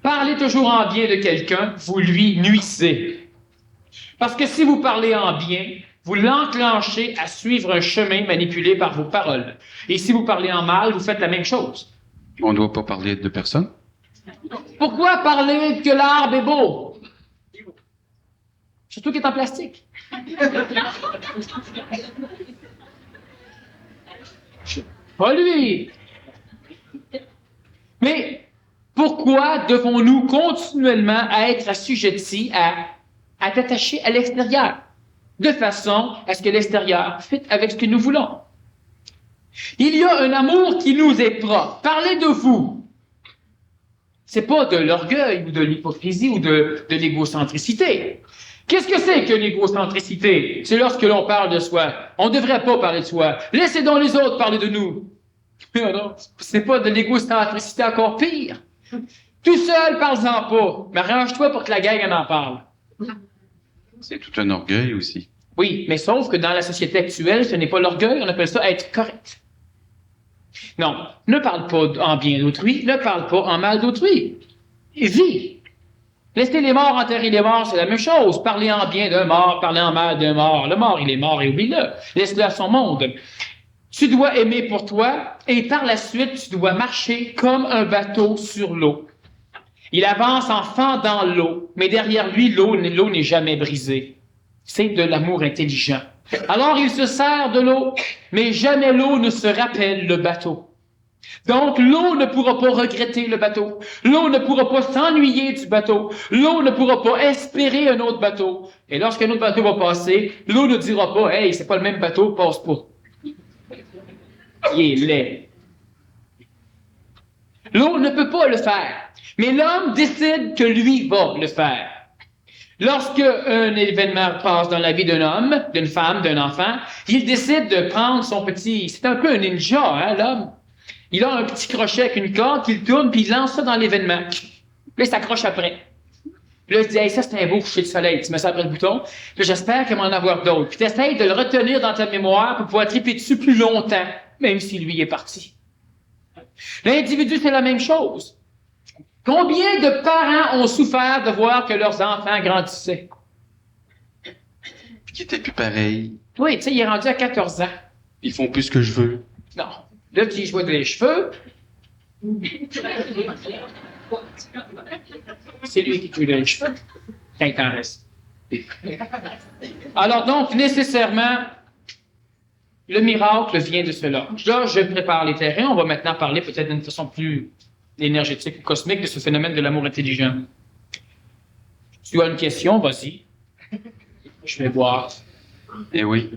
Parlez toujours en bien de quelqu'un, vous lui nuisez. Parce que si vous parlez en bien, vous l'enclenchez à suivre un chemin manipulé par vos paroles. Et si vous parlez en mal, vous faites la même chose.
On ne doit pas parler de personne?
Pourquoi parler que l'arbre est beau? Surtout qu'il est en plastique. Pas lui. Mais pourquoi devons-nous continuellement être assujettis à être attachés à l'extérieur, de façon à ce que l'extérieur fitte avec ce que nous voulons? Il y a un amour qui nous est propre. Parlez de vous. C'est pas de l'orgueil ou de l'hypocrisie ou de l'égocentricité. Qu'est-ce que c'est que l'égocentricité? C'est lorsque l'on parle de soi. On ne devrait pas parler de soi. Laissez donc les autres parler de nous. Mais non, c'est pas de l'égocentricité encore pire. Tout seul, parle-en pas. Mais arrange-toi pour que la gang en parle.
C'est tout un orgueil aussi.
Oui, mais sauf que dans la société actuelle, ce n'est pas l'orgueil, on appelle ça être correct. Non, ne parle pas en bien d'autrui, ne parle pas en mal d'autrui. Vis. Laissez les morts enterrer les morts, c'est la même chose. Parler en bien d'un mort, parler en mal d'un mort. Le mort, il est mort et oublie-le. Laisse-le à son monde. Tu dois aimer pour toi et par la suite, tu dois marcher comme un bateau sur l'eau. Il avance en fendant l'eau, mais derrière lui, l'eau n'est jamais brisée. C'est de l'amour intelligent. Alors il se sert de l'eau, mais jamais l'eau ne se rappelle le bateau. Donc l'eau ne pourra pas regretter le bateau. L'eau ne pourra pas s'ennuyer du bateau. L'eau ne pourra pas espérer un autre bateau. Et lorsqu'un autre bateau va passer, l'eau ne dira pas « Hey, c'est pas le même bateau, passe pas. » Il est laid. L'eau ne peut pas le faire. Mais l'homme décide que lui va le faire. Lorsque un événement passe dans la vie d'un homme, d'une femme, d'un enfant, il décide de prendre son petit... C'est un peu un ninja, hein, l'homme. Il a un petit crochet avec une corde qu'il tourne, puis il lance ça dans l'événement. Puis là, il s'accroche après. Puis là, il se dit, hey, ça, c'est un beau coucher de soleil. Tu mets ça après le bouton. Puis j'espère qu'il va en avoir d'autres. Puis tu essaies de le retenir dans ta mémoire pour pouvoir triper dessus plus longtemps, même si lui est parti. L'individu, c'est la même chose. Combien de parents ont souffert de voir que leurs enfants grandissaient?
Puis qui était plus pareil.
Oui, tu sais, il est rendu à 14 ans.
Ils font plus ce que je veux.
Non. Là, tu y joues les cheveux. C'est lui qui tue les cheveux. Quand il t'en reste. Alors donc, nécessairement, le miracle vient de cela. Là, je prépare les terrains. On va maintenant parler peut-être d'une façon plus énergétique ou cosmique de ce phénomène de l'amour intelligent. Si tu as une question, vas-y. Je vais voir.
Eh oui.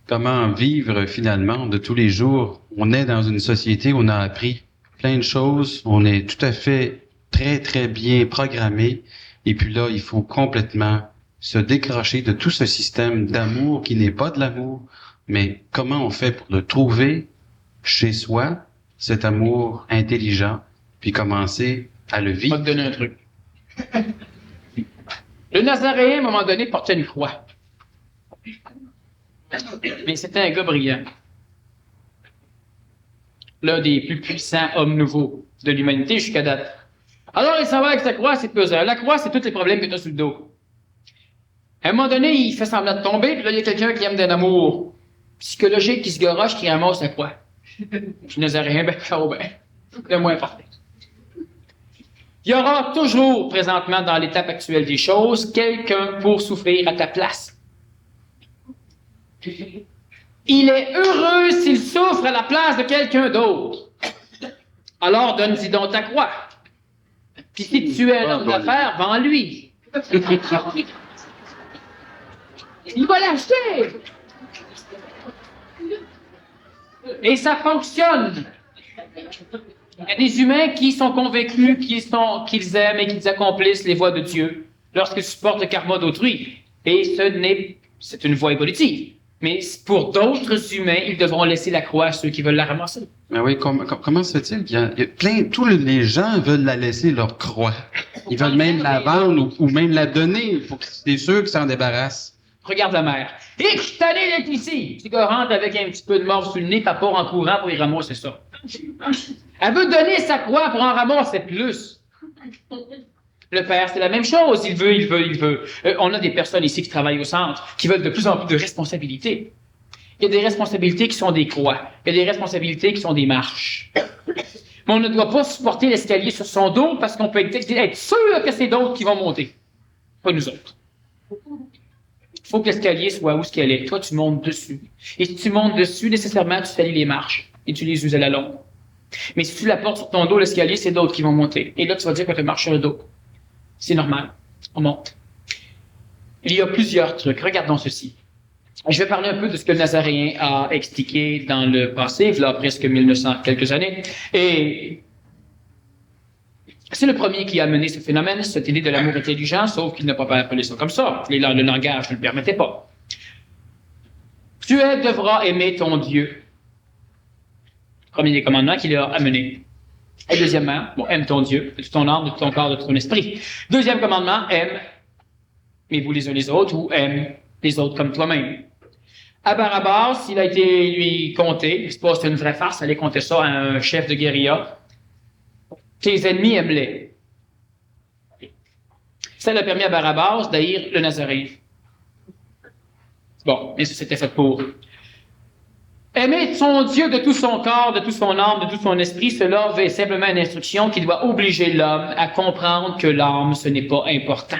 Comment vivre finalement de tous les jours? On est dans une société où on a appris plein de choses. On est tout à fait très, très bien programmé. Et puis là, il faut complètement se décrocher de tout ce système d'amour qui n'est pas de l'amour. Mais comment on fait pour le trouver chez soi, cet amour intelligent, puis commencer à le
Je vais
vivre?
te donner un truc. Le Nazaréen, à un moment donné, portait une croix. Mais c'était un gars brillant. L'un des plus puissants hommes nouveaux de l'humanité jusqu'à date. Alors, il s'en va avec sa croix, c'est pesant. La croix, c'est tous les problèmes que tu as sur le dos. À un moment donné, il fait semblant de tomber, puis là, il y a quelqu'un qui aime d'un amour psychologique qui se garoche, qui ramasse la croix. Puis Nazaréen, ben, le moins important. Il y aura toujours, présentement, dans l'étape actuelle des choses, quelqu'un pour souffrir à ta place. Il est heureux s'il souffre à la place de quelqu'un d'autre. Alors, donne-y donc ta croix. Puis si tu es un homme d'affaires, vends-lui. Il va l'acheter. Et ça fonctionne. Il y a des humains qui sont convaincus qu'ils aiment et qu'ils accomplissent les voies de Dieu lorsqu'ils supportent le karma d'autrui. Et c'est une voie évolutive. Mais pour d'autres humains, ils devront laisser la croix à ceux qui veulent la ramasser.
Mais oui, comment se fait-il qu'il y a plein, tous les gens veulent la laisser leur croix. Ils veulent même la vendre ou même la donner pour que c'est sûr qu'ils s'en débarrassent.
Regarde la mère. Et je suis tanné d'être ici. Ce gars rentre avec un petit peu de mort sur le nez, papa en courant pour y ramasser ça. Elle veut donner sa croix pour en ramasser plus. Le père, c'est la même chose. Il veut. On a des personnes ici qui travaillent au centre, qui veulent de plus en plus de responsabilités. Il y a des responsabilités qui sont des croix. Il y a des responsabilités qui sont des marches. Mais on ne doit pas supporter l'escalier sur son dos parce qu'on peut être sûr que c'est d'autres qui vont monter. Pas nous autres. Il faut que l'escalier soit où ce qu'elle est. Toi, tu montes dessus. Et si tu montes dessus, nécessairement, tu salis les marches et tu les uses à la longue. Mais si tu la portes sur ton dos, l'escalier, c'est d'autres qui vont monter. Et là, tu vas dire que tu marches sur le dos. C'est normal. On monte. Il y a plusieurs trucs. Regardons ceci. Je vais parler un peu de ce que le Nazaréen a expliqué dans le passé, il y a presque 1900 quelques années. Et c'est le premier qui a amené ce phénomène, cette idée de l'amour intelligent, sauf qu'il n'a pas appelé ça comme ça. Le langage ne le permettait pas. Tu devras aimer ton Dieu. Premier des commandements qu'il a amené. Et deuxièmement, aime ton Dieu, de tout ton âme, de tout ton corps, de tout ton esprit. Deuxième commandement, aimez-vous les uns les autres ou aime les autres comme toi-même. À Barabbas, il a été lui compté, c'est pas une vraie farce, aller compter ça à un chef de guérilla. Tes ennemis aiment-les. Ça l'a permis à Barabbas d'haïr le Nazaréen. Bon, mais ça c'était fait pour. Aimer son Dieu de tout son corps, de tout son âme, de tout son esprit, cela est simplement une instruction qui doit obliger l'homme à comprendre que l'âme, ce n'est pas important.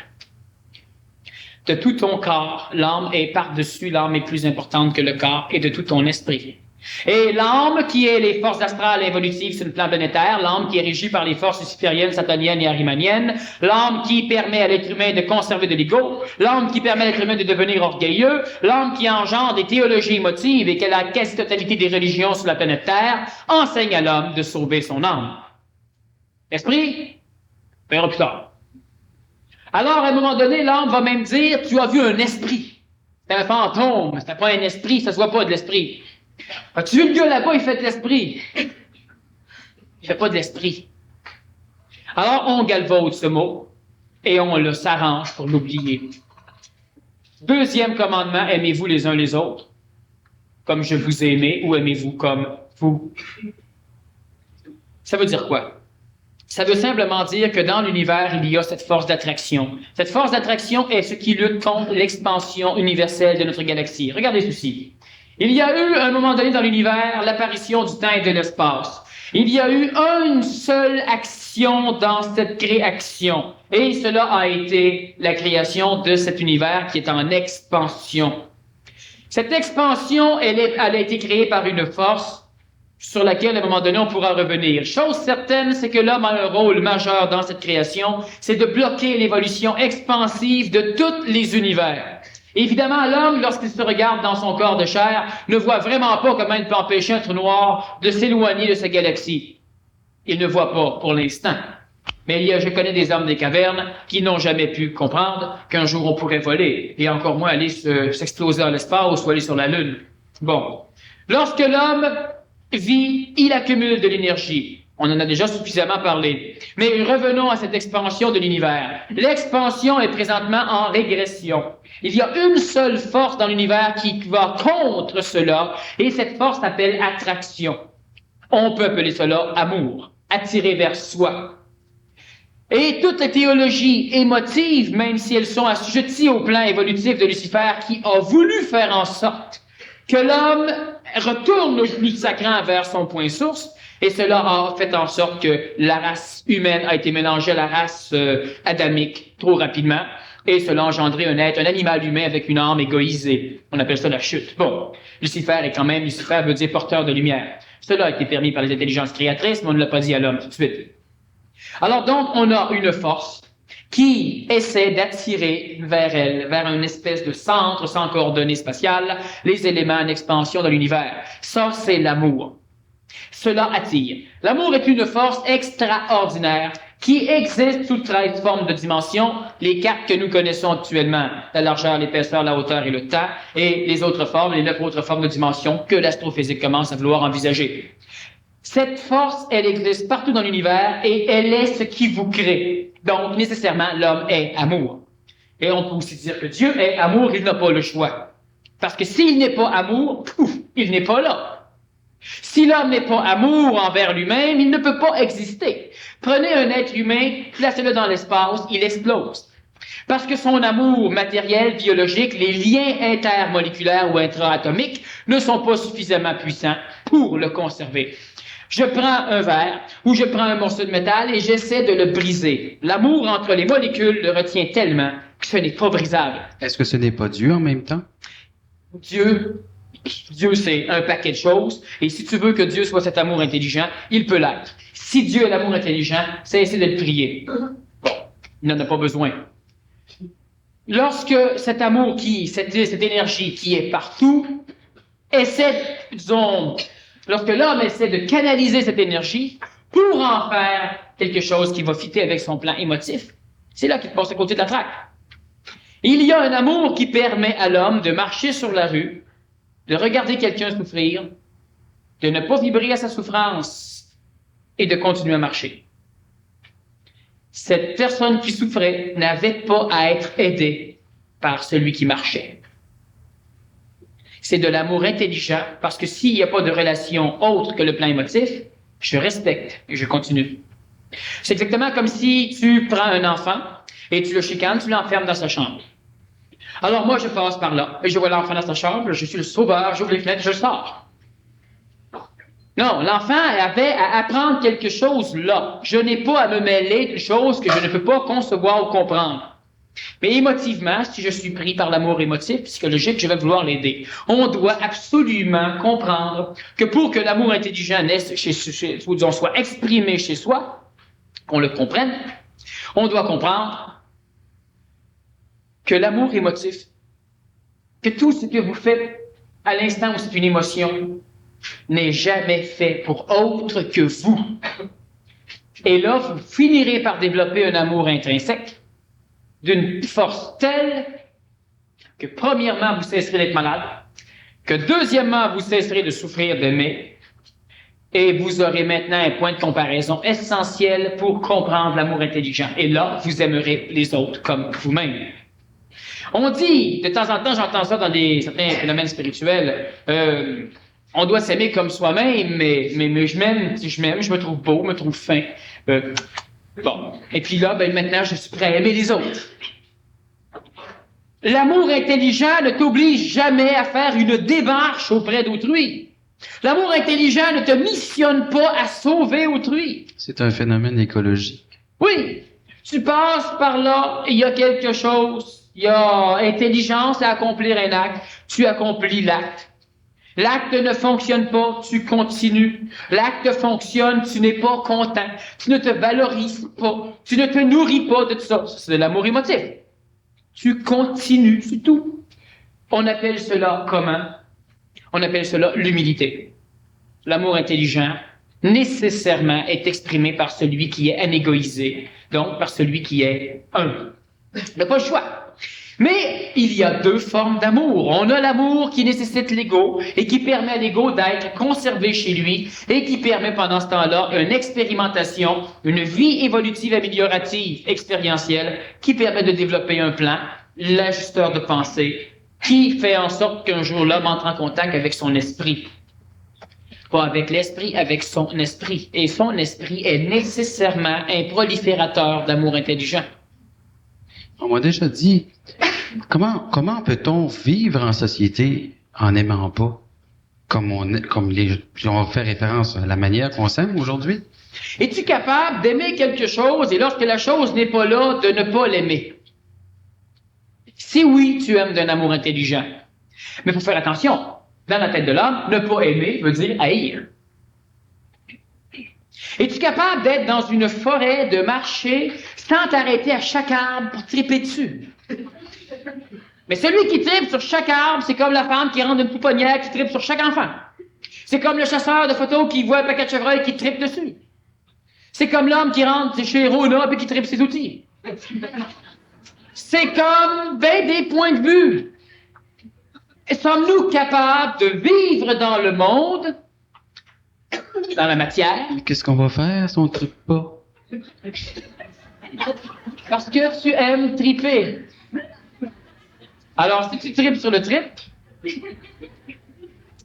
De tout ton corps, l'âme est par-dessus, l'âme est plus importante que le corps et de tout ton esprit. Et l'âme, qui est les forces astrales évolutives sur le plan planétaire, l'âme qui est régie par les forces lucifériennes, sataniennes et arimaniennes, l'âme qui permet à l'être humain de conserver de l'ego, l'âme qui permet à l'être humain de devenir orgueilleux, l'âme qui engendre des théologies émotives et que la quasi-totalité des religions sur la planète Terre enseigne à l'homme de sauver son âme. L'esprit, verra plus tard. Alors, à un moment donné, l'âme va même dire, tu as vu un esprit. C'est un fantôme, c'est pas un esprit, ça se voit pas de l'esprit. As-tu vu le gars là-bas, il fait de l'esprit? Il fait pas de l'esprit. Alors, on galvaude ce mot et on s'arrange pour l'oublier. Deuxième commandement, aimez-vous les uns les autres, comme je vous ai aimé, ou aimez-vous comme vous. Ça veut dire quoi? Ça veut simplement dire que dans l'univers, il y a cette force d'attraction. Cette force d'attraction est ce qui lutte contre l'expansion universelle de notre galaxie. Regardez ceci. Il y a eu, à un moment donné dans l'univers, l'apparition du temps et de l'espace.
Il y a eu une seule action dans cette création, et cela a été la création de cet univers qui est en expansion. Cette expansion, elle a été créée par une force sur laquelle, à un moment donné, on pourra revenir. Chose certaine, c'est que l'homme a un rôle majeur dans cette création, c'est de bloquer l'évolution expansive de tous les univers. Évidemment, l'homme, lorsqu'il se regarde dans son corps de chair, ne voit vraiment pas comment il peut empêcher un trou noir de s'éloigner de sa galaxie. Il ne voit pas pour l'instant. Mais je connais des hommes des cavernes qui n'ont jamais pu comprendre qu'un jour on pourrait voler, et encore moins aller s'exploser dans l'espace ou aller sur la Lune. Bon. Lorsque l'homme vit, il accumule de l'énergie. On en a déjà suffisamment parlé. Mais revenons à cette expansion de l'univers. L'expansion est présentement en régression. Il y a une seule force dans l'univers qui va contre cela, et cette force s'appelle attraction. On peut appeler cela amour, attirer vers soi. Et toutes les théologies émotives, même si elles sont assujetties au plan évolutif de Lucifer, qui a voulu faire en sorte que l'homme retourne le plus sacrant vers son point source, et cela a fait en sorte que la race humaine a été mélangée à la race adamique trop rapidement, et cela a engendré un animal humain avec une âme égoïsée. On appelle ça la chute. Bon, Lucifer veut dire porteur de lumière. Cela a été permis par les intelligences créatrices, mais on ne l'a pas dit à l'homme tout de suite. Alors donc, on a une force qui essaie d'attirer vers elle, vers une espèce de centre sans coordonnées spatiales, les éléments en expansion de l'univers. Ça, c'est l'amour. Cela attire. L'amour est une force extraordinaire qui existe sous 13 formes de dimensions, les 4 que nous connaissons actuellement, la largeur, l'épaisseur, la hauteur et le temps, et les autres formes, les 9 autres formes de dimensions que l'astrophysique commence à vouloir envisager. Cette force, elle existe partout dans l'univers et elle est ce qui vous crée. Donc, nécessairement, l'homme est amour. Et on peut aussi dire que Dieu est amour, il n'a pas le choix. Parce que s'il n'est pas amour, il n'est pas là. Si l'homme n'est pas amour envers lui-même, il ne peut pas exister. Prenez un être humain, placez-le dans l'espace, il explose. Parce que son amour matériel, biologique, les liens intermoléculaires ou intra-atomiques ne sont pas suffisamment puissants pour le conserver. Je prends un verre ou je prends un morceau de métal et j'essaie de le briser. L'amour entre les molécules le retient tellement que ce n'est pas brisable.
Est-ce que ce n'est pas Dieu en même temps?
Dieu, c'est un paquet de choses, et si tu veux que Dieu soit cet amour intelligent, il peut l'être. Si Dieu est l'amour intelligent, c'est essayer de le prier. Bon, il n'en a pas besoin. Lorsque cet amour cette énergie qui est partout, lorsque l'homme essaie de canaliser cette énergie pour en faire quelque chose qui va fitter avec son plan émotif, c'est là qu'il passe à côté de la traque. Il y a un amour qui permet à l'homme de marcher sur la rue, de regarder quelqu'un souffrir, de ne pas vibrer à sa souffrance et de continuer à marcher. Cette personne qui souffrait n'avait pas à être aidée par celui qui marchait. C'est de l'amour intelligent, parce que s'il n'y a pas de relation autre que le plan émotif, je respecte et je continue. C'est exactement comme si tu prends un enfant et tu le chicanes, tu l'enfermes dans sa chambre. Alors moi, je passe par là, et je vois l'enfant dans sa chambre, je suis le sauveur, j'ouvre les fenêtres, je le sors. Non, l'enfant avait à apprendre quelque chose là. Je n'ai pas à me mêler d'une chose que je ne peux pas concevoir ou comprendre. Mais émotivement, si je suis pris par l'amour émotif, psychologique, je vais vouloir l'aider. On doit absolument comprendre que pour que l'amour intelligent naisse ou disons, soit exprimé chez soi, qu'on le comprenne, on doit comprendre que l'amour émotif, que tout ce que vous faites à l'instant où c'est une émotion, n'est jamais fait pour autre que vous. Et là, vous finirez par développer un amour intrinsèque d'une force telle que premièrement, vous cesserez d'être malade, que deuxièmement, vous cesserez de souffrir d'aimer, et vous aurez maintenant un point de comparaison essentiel pour comprendre l'amour intelligent. Et là, vous aimerez les autres comme vous-même. On dit, de temps en temps, j'entends ça dans certains phénomènes spirituels, on doit s'aimer comme soi-même, mais je m'aime, je me trouve beau, je me trouve fin. Bon. Et puis là, maintenant, je suis prêt à aimer les autres. L'amour intelligent ne t'oblige jamais à faire une démarche auprès d'autrui.
L'amour intelligent ne te missionne pas à sauver autrui.
C'est un phénomène écologique.
Oui, tu passes par là, il y a quelque chose, il y a intelligence à accomplir un acte, tu accomplis l'acte. L'acte ne fonctionne pas, tu continues. L'acte fonctionne, tu n'es pas content, tu ne te valorises pas, tu ne te nourris pas de tout ça. C'est de l'amour émotif. Tu continues, c'est tout. On appelle cela comment? On appelle cela l'humilité. L'amour intelligent, nécessairement, est exprimé par celui qui est anégoïsé, donc par celui qui est humble. Il n'a pas le choix. Mais il y a deux formes d'amour. On a l'amour qui nécessite l'ego et qui permet à l'ego d'être conservé chez lui et qui permet pendant ce temps-là une expérimentation, une vie évolutive améliorative expérientielle qui permet de développer un plan, l'ajusteur de pensée, qui fait en sorte qu'un jour l'homme entre en contact avec son esprit. Pas avec l'esprit, avec son esprit. Et son esprit est nécessairement un proliférateur d'amour intelligent.
On m'a déjà dit, comment peut-on vivre en société en n'aimant pas? Puis on fait référence à la manière qu'on s'aime aujourd'hui.
Es-tu capable d'aimer quelque chose et lorsque la chose n'est pas là, de ne pas l'aimer? Si oui, tu aimes d'un amour intelligent. Mais il faut faire attention. Dans la tête de l'homme, ne pas aimer veut dire haïr. Es-tu capable d'être dans une forêt, de marcher sans t'arrêter à chaque arbre pour triper dessus? Mais celui qui tripe sur chaque arbre, c'est comme la femme qui rentre d'une pouponnière qui tripe sur chaque enfant. C'est comme le chasseur de photos qui voit un paquet de chevreuils qui tripe dessus. C'est comme l'homme qui rentre chez Rona et qui tripe ses outils. C'est comme des points de vue. Sommes-nous capables de vivre dans le monde, dans la matière?
Qu'est-ce qu'on va faire si on ne tripe pas?
Parce que tu aimes triper. Alors, si tu tripes sur le trip...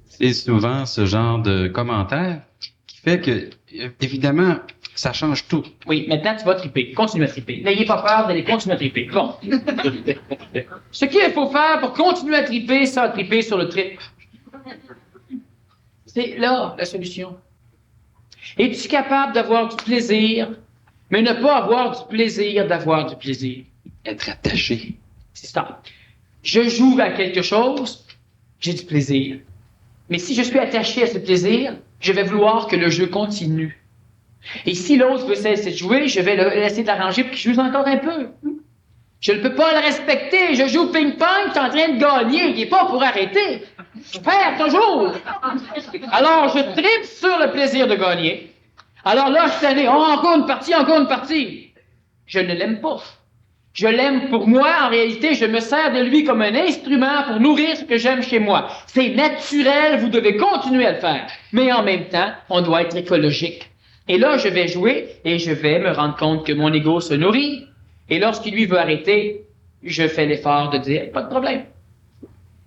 C'est souvent ce genre de commentaire qui fait que, évidemment, ça change tout.
Oui, maintenant tu vas triper. Continue à triper. N'ayez pas peur d'aller continuer à triper. Bon. Ce qu'il faut faire pour continuer à triper sans triper sur le trip, c'est là la solution. Es-tu capable d'avoir du plaisir, mais ne pas avoir du plaisir d'avoir du plaisir?
Être attaché.
C'est ça. Je joue à quelque chose, j'ai du plaisir. Mais si je suis attaché à ce plaisir, je vais vouloir que le jeu continue. Et si l'autre veut cesser de jouer, je vais laisser de l'arranger pour qu'il joue encore un peu. Je ne peux pas le respecter. Je joue ping-pong, je suis en train de gagner. Il n'est pas pour arrêter. Je perds toujours. Alors, je tripe sur le plaisir de gagner. Alors là, je suis allé, encore une partie. Je ne l'aime pas. Je l'aime pour moi. En réalité, je me sers de lui comme un instrument pour nourrir ce que j'aime chez moi. C'est naturel, vous devez continuer à le faire. Mais en même temps, on doit être écologique. Et là, je vais jouer et je vais me rendre compte que mon ego se nourrit. Et lorsqu'il lui veut arrêter, je fais l'effort de dire, pas de problème.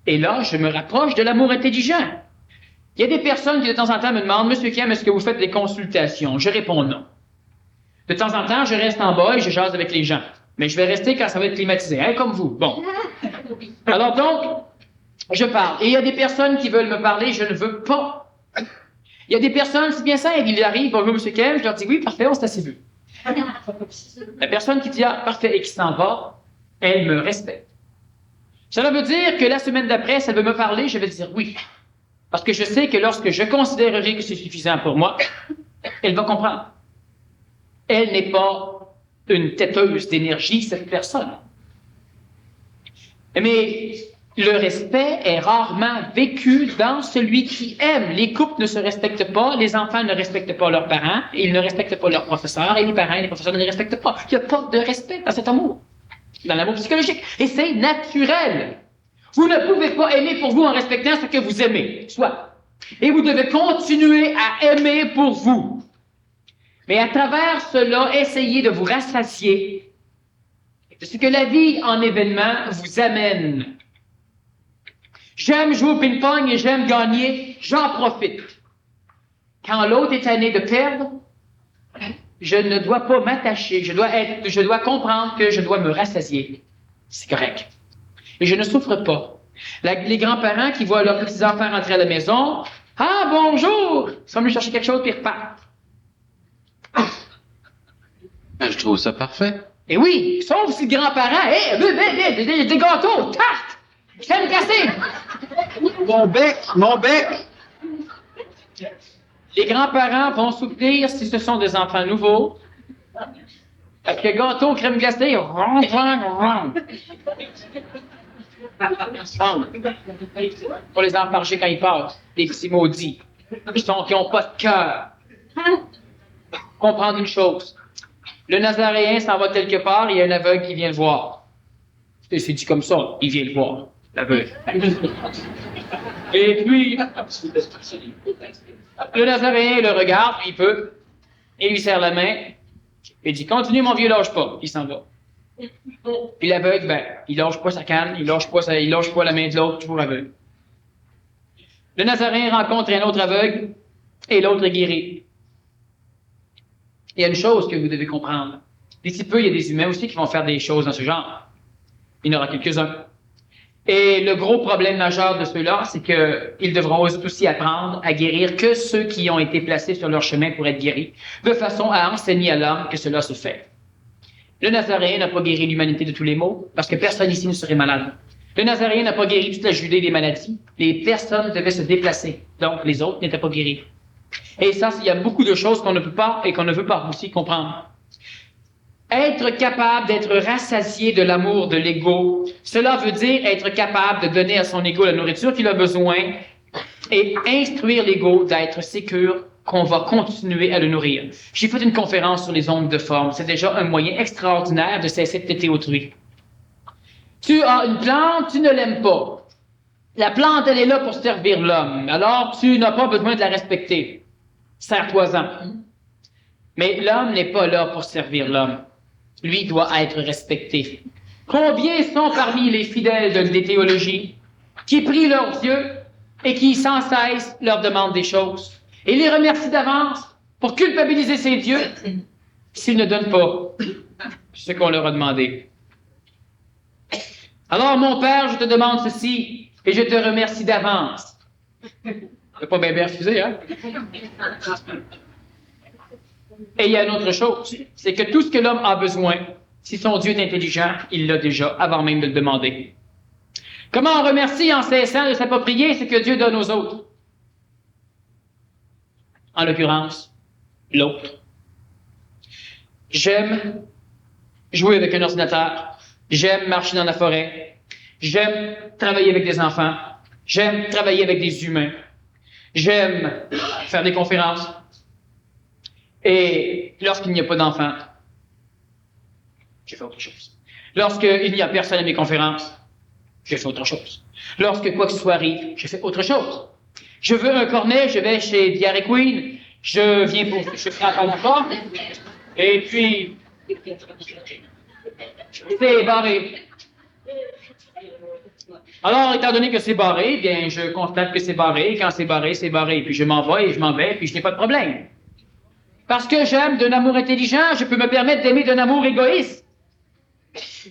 Et là, je me rapproche de l'amour intelligent. Il y a des personnes qui de temps en temps me demandent, Monsieur Kim, est-ce que vous faites des consultations? Je réponds non. De temps en temps, je reste en bas et je jase avec les gens. Mais je vais rester quand ça va être climatisé, hein, comme vous. Bon. Alors donc, je parle. Et il y a des personnes qui veulent me parler, je ne veux pas. Il y a des personnes, c'est bien ça, ils arrivent, bonjour Monsieur Kim, je leur dis oui, parfait, on s'est assez vu. La personne qui dit ah, parfait et qui s'en va, elle me respecte. Cela veut dire que la semaine d'après, si elle veut me parler, je vais dire oui. Parce que je sais que lorsque je considérerai que c'est suffisant pour moi, elle va comprendre. Elle n'est pas une têteuse d'énergie, cette personne. Mais le respect est rarement vécu dans celui qui aime. Les couples ne se respectent pas, les enfants ne respectent pas leurs parents, ils ne respectent pas leurs professeurs, et les parents et les professeurs ne les respectent pas. Il n'y a pas de respect dans cet amour, dans l'amour psychologique. Et c'est naturel. Vous ne pouvez pas aimer pour vous en respectant ce que vous aimez, soit. Et vous devez continuer à aimer pour vous. Mais à travers cela, essayez de vous rassasier de ce que la vie en événement vous amène. J'aime jouer au ping-pong et j'aime gagner, j'en profite. Quand l'autre est tanné de perdre, je ne dois pas m'attacher, je dois comprendre que je dois me rassasier. C'est correct. Et je ne souffre pas. Les grands-parents qui voient leurs petits-enfants rentrer à la maison, Ah, bonjour! Ils sont venus chercher quelque chose puis ils repartent.
Je trouve ça parfait.
Et oui, sauf si le grand-parent, des gâteaux, tartes, crème glacée.
Mon bec! Mon bec!
Les grands-parents vont soutenir si ce sont des enfants nouveaux. Parce que gâteau, crème glacée, ron. Pour les enfarger quand ils passent, des petits maudits, qui n'ont pas de cœur. Comprendre une chose. Le Nazaréen s'en va quelque part, il y a un aveugle qui vient le voir. C'est dit comme ça, il vient le voir, l'aveugle. Et puis, le Nazaréen le regarde, il peut, et lui serre la main, et dit, continue mon vieux, lâche pas. Il s'en va. Puis l'aveugle, il lâche pas sa canne, il lâche pas la main de l'autre, toujours aveugle. Le Nazaréen rencontre un autre aveugle, et l'autre est guéri. Il y a une chose que vous devez comprendre. D'ici peu, il y a des humains aussi qui vont faire des choses dans ce genre. Il y en aura quelques-uns. Et le gros problème majeur de ceux-là, c'est qu'ils devront aussi apprendre à guérir que ceux qui ont été placés sur leur chemin pour être guéris, de façon à enseigner à l'homme que cela se fait. Le Nazaréen n'a pas guéri l'humanité de tous les maux, parce que personne ici ne serait malade. Le Nazaréen n'a pas guéri toute la Judée des maladies. Les personnes devaient se déplacer. Donc, les autres n'étaient pas guéris. Et ça, il y a beaucoup de choses qu'on ne peut pas et qu'on ne veut pas aussi comprendre. Être capable d'être rassasié de l'amour de l'ego, cela veut dire être capable de donner à son ego la nourriture qu'il a besoin et instruire l'ego d'être sécure qu'on va continuer à le nourrir. J'ai fait une conférence sur les ondes de forme. C'est déjà un moyen extraordinaire de cesser de têter autrui. Tu as une plante, tu ne l'aimes pas. La plante, elle est là pour servir l'homme. Alors, tu n'as pas besoin de la respecter. Sers-toi-en. Mais l'homme n'est pas là pour servir l'homme. Lui doit être respecté. Combien sont parmi les fidèles des théologies qui prient leurs dieux et qui sans cesse leur demandent des choses et les remercient d'avance pour culpabiliser ces dieux s'ils ne donnent pas ce qu'on leur a demandé. Alors, mon Père, je te demande ceci et je te remercie d'avance. T'as pas bien refusé, hein? Et il y a une autre chose, c'est que tout ce que l'homme a besoin, si son Dieu est intelligent, il l'a déjà, avant même de le demander. Comment on remercie en cessant de s'approprier ce que Dieu donne aux autres? En l'occurrence, l'autre. J'aime jouer avec un ordinateur. J'aime marcher dans la forêt. J'aime travailler avec des enfants. J'aime travailler avec des humains. J'aime faire des conférences. Et lorsqu'il n'y a pas d'enfants, je fais autre chose. Lorsqu'il n'y a personne à mes conférences, je fais autre chose. Lorsque quoi que ce soit arrive, je fais autre chose. Je veux un cornet, je vais chez Dairy Queen, je frappe à la porte, et puis, c'est barré. Alors, étant donné que c'est barré, bien, je constate que c'est barré. Quand c'est barré, puis je m'en vais et je m'en vais, puis je n'ai pas de problème. Parce que j'aime d'un amour intelligent, je peux me permettre d'aimer d'un amour égoïste.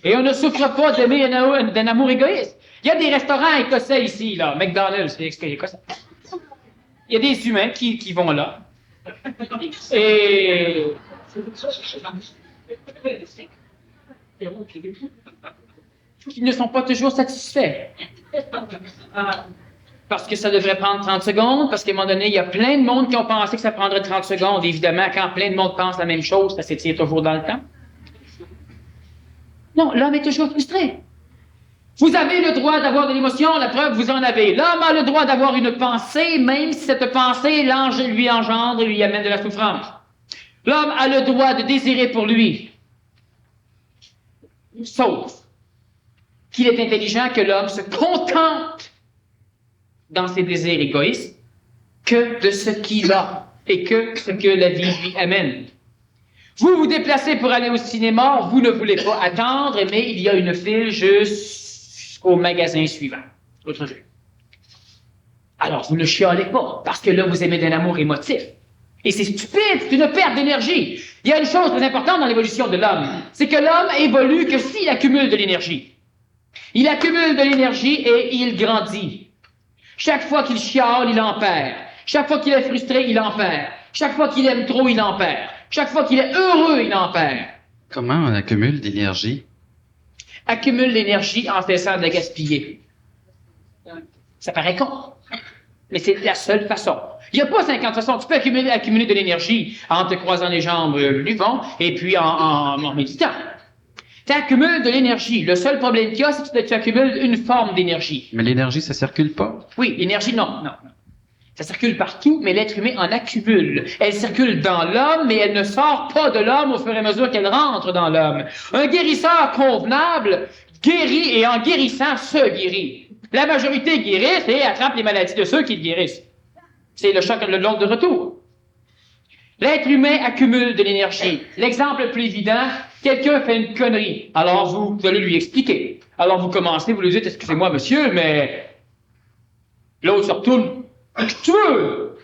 Et on ne souffre pas d'aimer d'un amour égoïste. Il y a des restaurants écossais ici, là. McDonald's, c'est écossais. Il y a des humains qui vont là. Et... qui ne sont pas toujours satisfaits. Parce que ça devrait prendre 30 secondes, parce qu'à un moment donné, il y a plein de monde qui ont pensé que ça prendrait 30 secondes. Évidemment, quand plein de monde pense la même chose, ça s'étire toujours dans le temps. Non, l'homme est toujours frustré. Vous avez le droit d'avoir de l'émotion, la preuve, vous en avez. L'homme a le droit d'avoir une pensée, même si cette pensée lui engendre et lui amène de la souffrance. L'homme a le droit de désirer pour lui. Sauf qu'il est intelligent que l'homme se contente dans ses désirs égoïstes que de ce qu'il a et que ce que la vie lui amène. Vous vous déplacez pour aller au cinéma, vous ne voulez pas attendre, mais il y a une file jusqu'au magasin suivant. Autre jeu. Alors, vous ne chialez pas, parce que là, vous aimez d'un amour émotif. Et c'est stupide, c'est une perte d'énergie. Il y a une chose très importante dans l'évolution de l'homme, c'est que l'homme évolue que s'il accumule de l'énergie. Il accumule de l'énergie et il grandit. Chaque fois qu'il chiale, il en perd. Chaque fois qu'il est frustré, il en perd. Chaque fois qu'il aime trop, il en perd. Chaque fois qu'il est heureux, il en perd.
Comment on accumule d'énergie?
Accumule l'énergie en cessant de la gaspiller. Ça paraît con, mais c'est la seule façon. Il n'y a pas 50 façons. Tu peux accumuler de l'énergie en te croisant les jambes du vent et puis en méditant. Tu accumules de l'énergie. Le seul problème qu'il y a, c'est que tu accumules une forme d'énergie.
Mais l'énergie, ça circule pas.
Oui, l'énergie, non. Ça circule partout, mais l'être humain en accumule. Elle circule dans l'homme, mais elle ne sort pas de l'homme au fur et à mesure qu'elle rentre dans l'homme. Un guérisseur convenable guérit et en guérissant se guérit. La majorité guérissent et attrapent les maladies de ceux qui le guérissent. C'est le choc, l'ordre de retour. L'être humain accumule de l'énergie. L'exemple le plus évident, quelqu'un fait une connerie. Alors vous allez lui expliquer. Alors vous commencez, vous lui dites, excusez-moi monsieur, mais l'autre se retourne. Qu'est-ce que tu veux?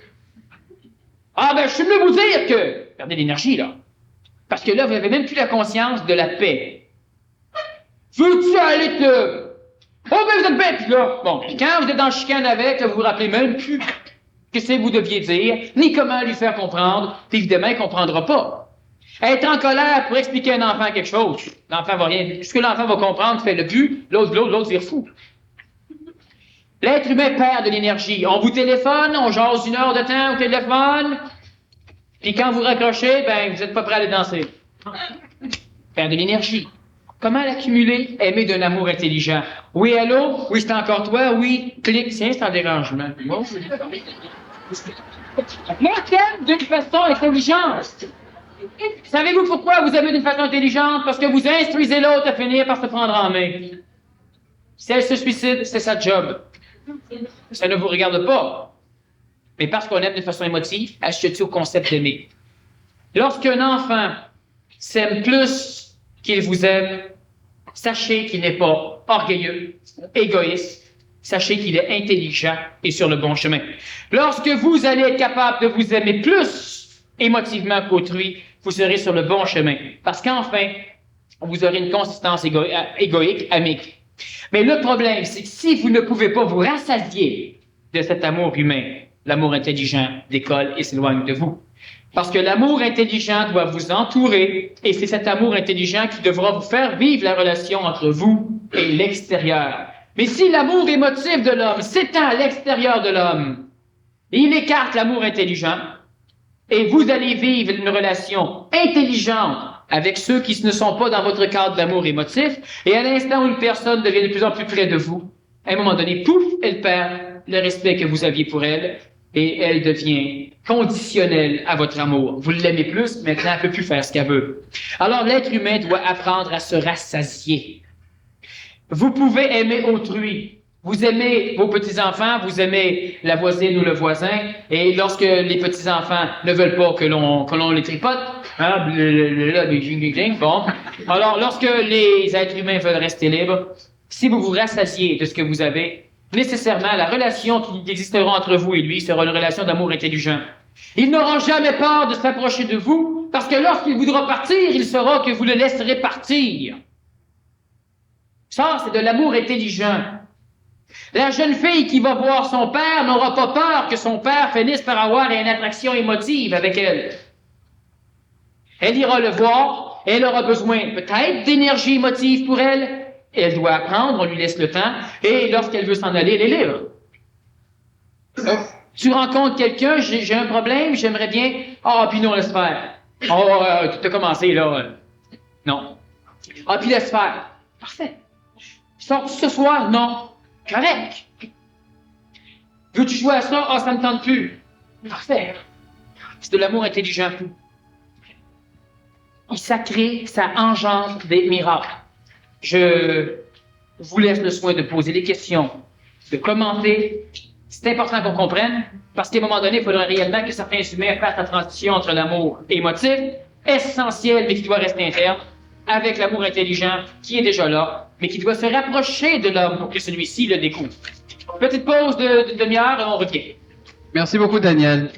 Ah ben je suis venu vous dire que... Perdez l'énergie là. Parce que là, vous n'avez même plus la conscience de la paix. Veux-tu aller te... Oh ben vous êtes bête là! Bon, puis quand vous êtes en chicane avec, là, vous vous rappelez même plus ce que vous deviez dire, ni comment lui faire comprendre, puis évidemment, il ne comprendra pas. Être en colère pour expliquer à un enfant quelque chose, l'enfant va rien... Ce que l'enfant va comprendre, fait le but, l'autre vire fou. L'être humain perd de l'énergie. On vous téléphone, on jase 1 heure de temps au téléphone, puis quand vous raccrochez, ben, vous n'êtes pas prêt à aller danser. Perd de l'énergie. Comment l'accumuler? Aimer d'un amour intelligent. Oui, allô? Oui, c'est encore toi? Oui. Clique. Tiens, c'est un dérangement. Moi, t'aime d'une façon intelligente. Savez-vous pourquoi vous aimez d'une façon intelligente? Parce que vous instruisez l'autre à finir par se prendre en main. Si elle se suicide, c'est sa job. Ça ne vous regarde pas. Mais parce qu'on aime de façon émotive, achetez au concept d'aimer. Lorsqu'un enfant s'aime plus qu'il vous aime, sachez qu'il n'est pas orgueilleux, égoïste, sachez qu'il est intelligent et sur le bon chemin. Lorsque vous allez être capable de vous aimer plus émotivement qu'autrui, vous serez sur le bon chemin. Parce qu'enfin, vous aurez une consistance égoïque, amique. Mais le problème, c'est que si vous ne pouvez pas vous rassasier de cet amour humain, l'amour intelligent décolle et s'éloigne de vous. Parce que l'amour intelligent doit vous entourer et c'est cet amour intelligent qui devra vous faire vivre la relation entre vous et l'extérieur. Mais si l'amour émotif de l'homme s'étend à l'extérieur de l'homme, il écarte l'amour intelligent et vous allez vivre une relation intelligente avec ceux qui ne sont pas dans votre cadre d'amour émotif et à l'instant où une personne devient de plus en plus près de vous, à un moment donné, pouf, elle perd le respect que vous aviez pour elle et elle devient conditionnelle à votre amour. Vous l'aimez plus, maintenant elle ne peut plus faire ce qu'elle veut. Alors l'être humain doit apprendre à se rassasier. Vous pouvez aimer autrui. Vous aimez vos petits-enfants, vous aimez la voisine ou le voisin, et lorsque les petits-enfants ne veulent pas que l'on les tripote, hein, bon. Alors lorsque les êtres humains veulent rester libres, si vous vous rassasiez de ce que vous avez, nécessairement, la relation qui existera entre vous et lui sera une relation d'amour intelligent. Il n'aura jamais peur de s'approcher de vous, parce que lorsqu'il voudra partir, il saura que vous le laisserez partir. Ça, c'est de l'amour intelligent. La jeune fille qui va voir son père n'aura pas peur que son père finisse par avoir une attraction émotive avec elle. Elle ira le voir, elle aura besoin peut-être d'énergie émotive pour elle, elle doit apprendre, on lui laisse le temps, et lorsqu'elle veut s'en aller, elle est libre. Tu rencontres quelqu'un, j'ai un problème, j'aimerais bien... Ah, puis non, laisse faire. Oh, tu as commencé, là. Non. Ah, puis laisse faire. Parfait. Sors-tu ce soir? Non. Correct. Veux-tu jouer à ça? Ah, ça ne me tente plus. Parfait. C'est de l'amour intelligent. Ça crée, ça engendre des miracles. Je vous laisse le soin de poser des questions, de commenter. C'est important qu'on comprenne, parce qu'à un moment donné, il faudra réellement que certains humains fassent la transition entre l'amour émotif, essentiel, mais qui doit rester interne, avec l'amour intelligent, qui est déjà là, mais qui doit se rapprocher de l'homme pour que celui-ci le découvre. Petite pause de demi-heure et on revient.
Merci beaucoup, Daniel.